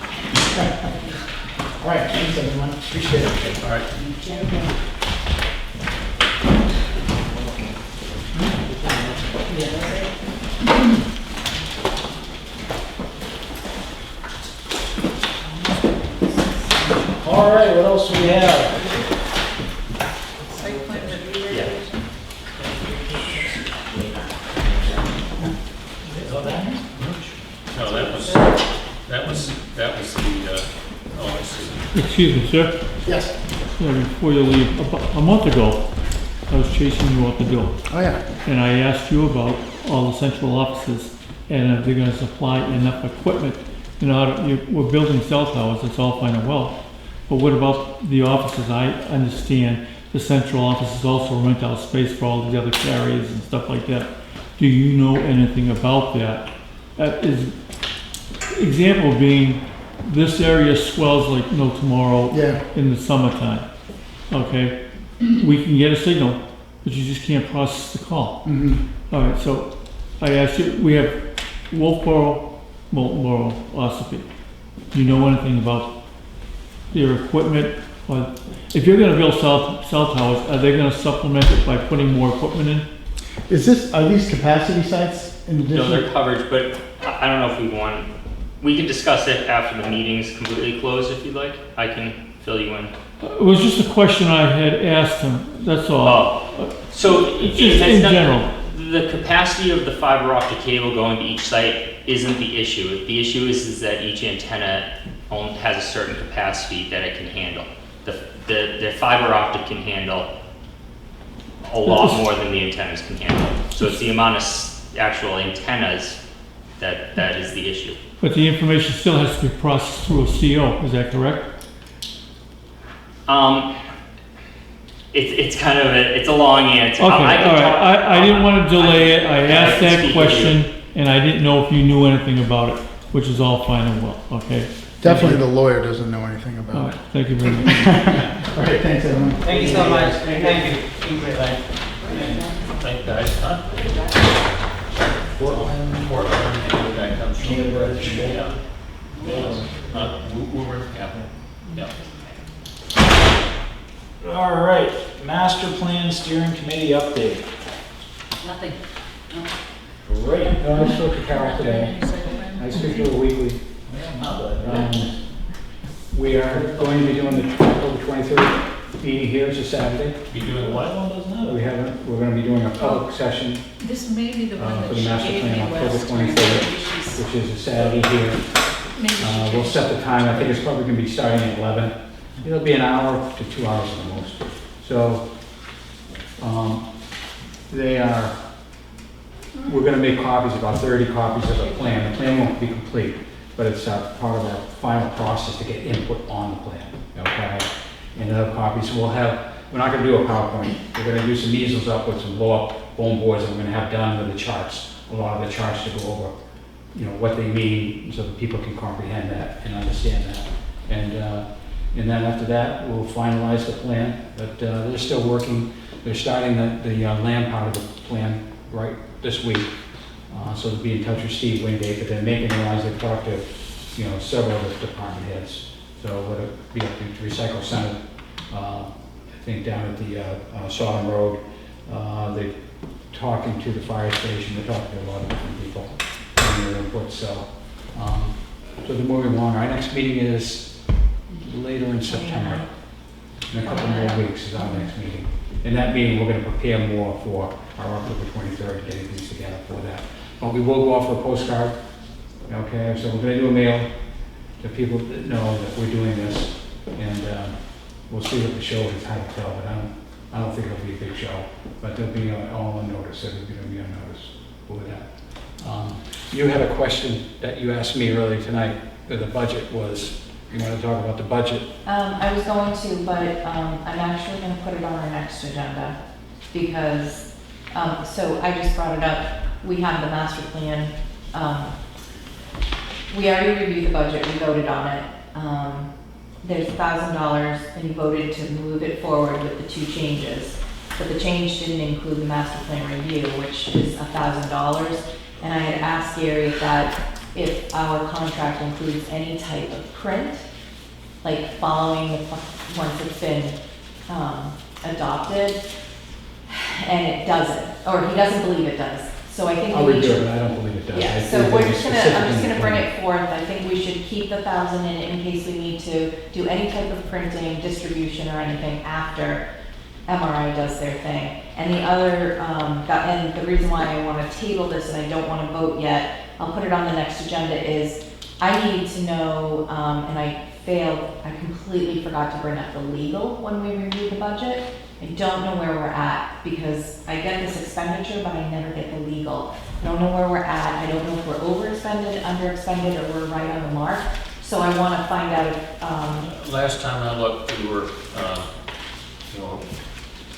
All right, thanks, everyone. Appreciate it. All right. All right, what else do we have? Site plan review regulation? No, that was the, oh, I see. Excuse me, sir. Yes. Yeah, before you leave, about a month ago, I was chasing you out the door. Oh, yeah. And I asked you about all the central offices and if they're gonna supply enough equipment in order, we're building cell towers, it's all fine and well. But what about the offices? I understand the central offices also rent out space for all the other carriers and stuff like that. Do you know anything about that? Example being, this area swells like no tomorrow Yeah. in the summertime, okay? We can get a signal, but you just can't process the call. Mm-hmm. All right, so I asked you, we have Wolfboro, Moltenboro, Ossipee. Do you know anything about their equipment? Or if you're gonna build cell towers, are they gonna supplement it by putting more equipment in? Are these capacity sites in No, they're coverage, but I don't know if we can discuss it after the meeting's completely closed if you'd like. I can fill you in. It was just a question I had asked him, that's all. So Just in general. the capacity of the fiber optic cable going to each site isn't the issue. The issue is that each antenna has a certain capacity that it can handle. The fiber optic can handle a lot more than the antennas can handle. So it's the amount of actual antennas that is the issue. But the information still has to be processed through a CO, is that correct? it's kind of it's a long answer. Okay, all I can right, talk- I didn't want to delay it, I asked can that speak with you. question, and I didn't know if you knew anything about it, which is all fine and well, okay? Definitely the lawyer doesn't know anything All about right, it. thank you very much. All right, thanks, everyone. Thank you so much, thank you. Thank guys, huh? Portland, and the guy comes from Cambridge. Yeah. Woburn, yeah. All right, master plan steering committee update. Nothing. Great. No, I spoke to Carol today. I speak to her weekly. We are going to be doing the October 23rd meeting here. It's a Saturday. Be doing what? We're going to be doing a public session This may be the one for that the she master gave me plan October last time. 23rd, which is a Saturday here. Maybe she We'll changed set the it. time. I think it's probably going to be starting at 11. It'll be an hour to 2 hours at the most. So we're going to make copies, about 30 copies of the plan. The plan won't be complete, but it's part of our final process to get input on the plan, okay? And other copies, we're not going to do a PowerPoint. We're going to do some easels up with some blow-up foam boards that we're going to have done with the charts, a lot of the charts to go over, what they mean, so that people can comprehend that and understand that. And then after that, we'll finalize the plan, but they're still working. They're starting the land part of the plan right this week. So they'll be in touch with Steve Wingate, but they're making realize they've talked to, several of the department heads. So whether it be at the recycle center, I think down at the Sodom Road, they're talking to the fire station, they're talking to a lot of different people and their input. So they're moving along. Our next meeting is later in September. In a couple more weeks is our next meeting. In that meeting, we're going to prepare more for our October 23rd, getting things together for that. But we will go off for a postcard, okay? So we're going to do a mail to people that know that we're doing this, and we'll see what the show is, how to tell, but I don't think it'll be a big show, but they'll be all on notice, so they're going to be on notice for that. You had a question that you asked me earlier tonight, that the budget was. You want to talk about the budget? I was going to, but I'm actually going to put it on our next agenda because, so I just brought it up. We have the master plan. We already reviewed the budget, we voted on it. There's $1,000 and you voted to move it forward with the 2 changes. But the change didn't include the master plan review, which is $1,000. And I had asked Gary if our contract includes any type of print, like following once it's been adopted, and it doesn't, or he doesn't believe it does. So I think I'll we review it, should. but I don't believe it does. Yeah, I so think I'm it's just specific gonna in bring the it forth. I think we should keep the 1,000 in it in case we need to do any type of printing, distribution, or anything after MRI does their thing. And the other, and the reason why I want to table this and I don't want to vote yet, I'll put it on the next agenda, is I need to know, and I completely forgot to bring up the legal when we reviewed the budget. I don't know where we're at because I get this expenditure, but I never get the legal. I don't know where we're at. I don't know if we're overexpended, underexpended, or we're right on the mark. So I want to find out if, Last time I looked, we were,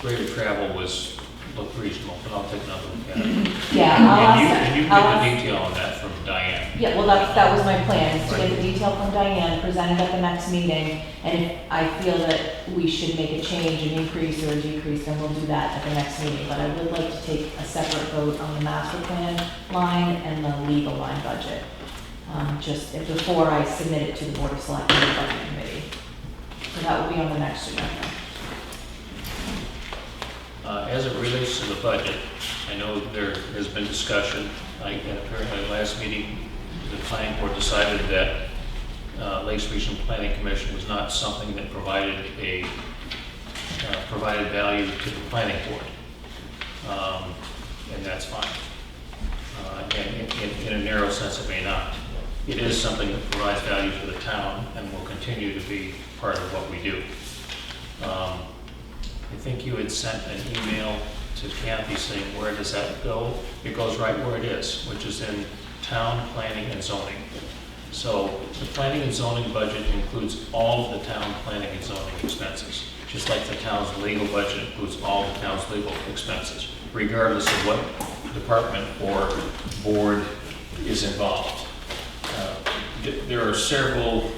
rate of travel looked reasonable, but I'll take another look at it. yeah, And you I'll get ask. the detail on that from Diane. Yeah, well, that was my plan, is to get the detail from Diane, present it at the next meeting, and if I feel that we should make a change, an increase or a decrease, then we'll do that at the next meeting. But I would like to take a separate vote on the master plan line and the legal line budget, just before I submit it to the Board of Selectmen and the Budget Committee. So that will be on the next agenda. As it relates to the budget, I know there has been discussion, during my last meeting, the planning board decided that Lakes Regional Planning Commission was not something that provided value to the planning board. And that's fine. And in a narrow sense, it may not. It is something that provides value to the town and will continue to be part of what we do. I think you had sent an email to Kathy saying, where does that go? It goes right where it is, which is in town planning and zoning. So the planning and zoning budget includes all of the town planning and zoning expenses. just like the town's legal budget includes all the town's legal expenses, regardless of what department or board is involved. There are several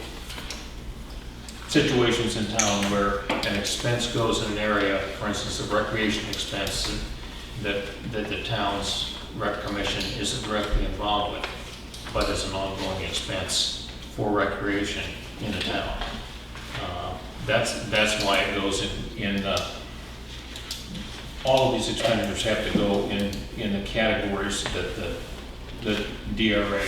situations in town where an expense goes in an area, for instance, a recreation expense that the town's rec commission isn't directly involved with, but is an ongoing expense for recreation in the town. That's why it goes in all of these expenditures have to go in the categories that the DRA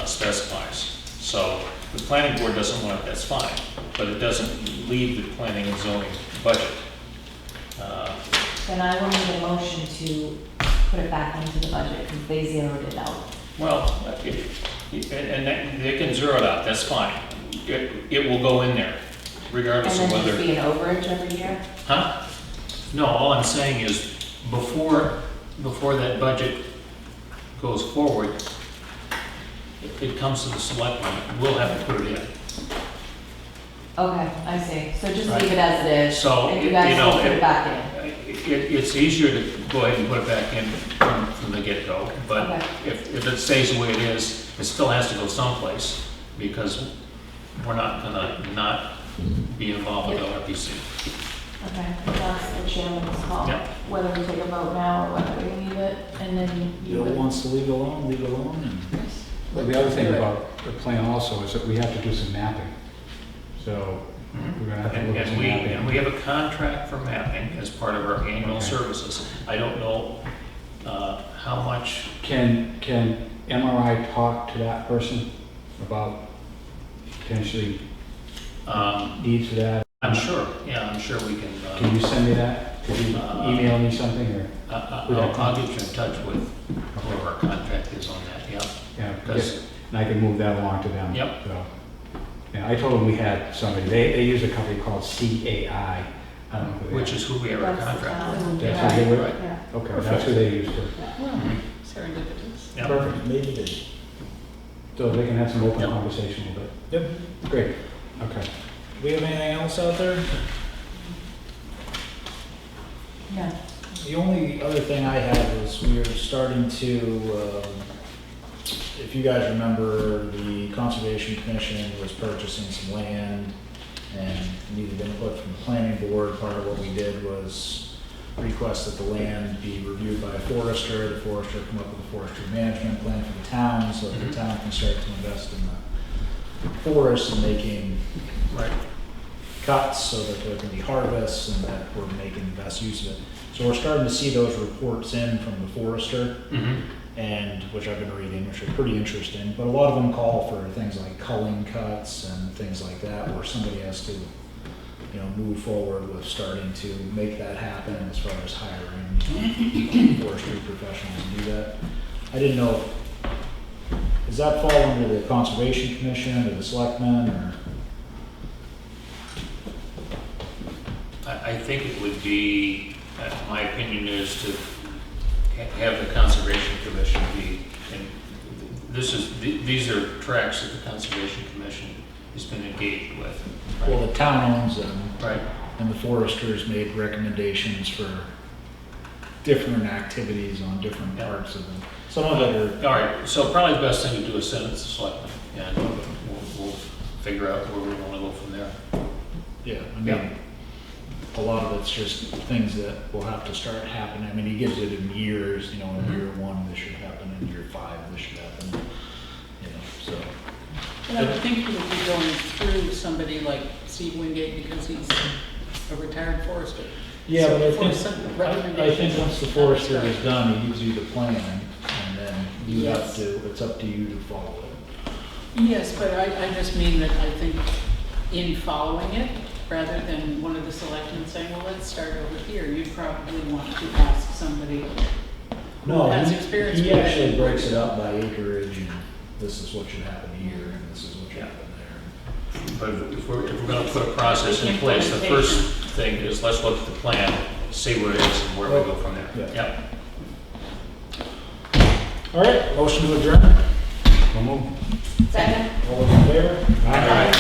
specifies. So the planning board doesn't want it, that's fine, but it doesn't leave the planning and zoning budget. Then I will need a motion to put it back into the budget because they zeroed it out. Well, and they can zero it out, that's fine. It will go in there, regardless of And then whether. just be an overage every year? Huh? No, all I'm saying is, before that budget goes forward, it comes to the selectmen, we'll have to put it in. Okay, I see. So just Right. leave it as it is. So, And you guys will put it- it back in. It's easier to go ahead and put it back in from the get-go, but Okay. if it stays the way it is, it still has to go someplace, because we're not gonna not be involved with ORPC. Okay, that's the chairman's call. Yep. Whether we take a vote now or whether we leave it, and then you Bill would. wants to leave it alone, leave it alone, and Well, the other thing about the plan also is that we have to do some mapping. So we're gonna have to look at some mapping. And we have a contract for mapping as part of our annual Okay. services. I don't know how much, Can MRI talk to that person about potentially needs for that? I'm sure we can, Can you send me that? Could you email me something or? I'll get you in touch with whoever our contract is on that, yeah. Yeah, Because- and I can move that along to them. Yep. So, yeah, I told them we had somebody, they use a company called CAI. I don't know who they are. Which is who we have our That's the contract town. with. That's who they were? Right. Yeah. Okay, that's who they use too. Serendipitous. Yeah. Perfect. maybe they. So they can have some open Yep. conversation a little Yep. bit. Great, okay. Do we have anything else out there? No. The only other thing I had was we were starting to, if you guys remember, the Conservation Commission was purchasing some land and needed input from the planning board. Part of what we did was request that the land be reviewed by a forester. The forester come up with a forestry management plan for the town, so that the town can start to invest in the forest and making Right. cuts so that there can be harvests and that we're making the best use of it. So we're starting to see those reports in from the forester, and which I've been reading, which are pretty interesting. But a lot of them call for things like culling cuts and things like that, where somebody has to, move forward with starting to make that happen as far as hiring forestry professionals to do that. I didn't know, does that fall under the Conservation Commission or the Selectmen, or? I think it would be, my opinion is to have the Conservation Commission be, and these are tracks that the Conservation Commission has been engaged with. right? Well, the town owns them, Right, and the foresters made recommendations for different activities on different Yeah. parts of them. Some of it are, all right, so probably the best thing to do is send it to the selectmen, and we'll figure out where we want to go from there. yeah, I Yeah. mean, a lot of it's just things that will have to start happening. I mean, he gives it in years, in year 1, this should happen, in year 5, this should happen, so. And I would think he would be going through somebody like Steve Wingate because he's a retired forester. Yeah, but I For think, some I think recommendations, once the forester is done, he gives you the plan, and then you have Yes. to, it's up to you to follow it. Yes, but I just mean that I think in following it, rather than one of the selectmen saying, well, let's start over here, you'd probably want to ask somebody who No, has experience he with it. actually breaks it up by acreage, and this is what should happen here, and this is what should happen there. But if we're going to put a process in place, the first thing is let's look at the plan, see where it is and where we go from there. Yeah. Yep. All right, motion to adjourn. We'll move. Second? All those in favor? Aye.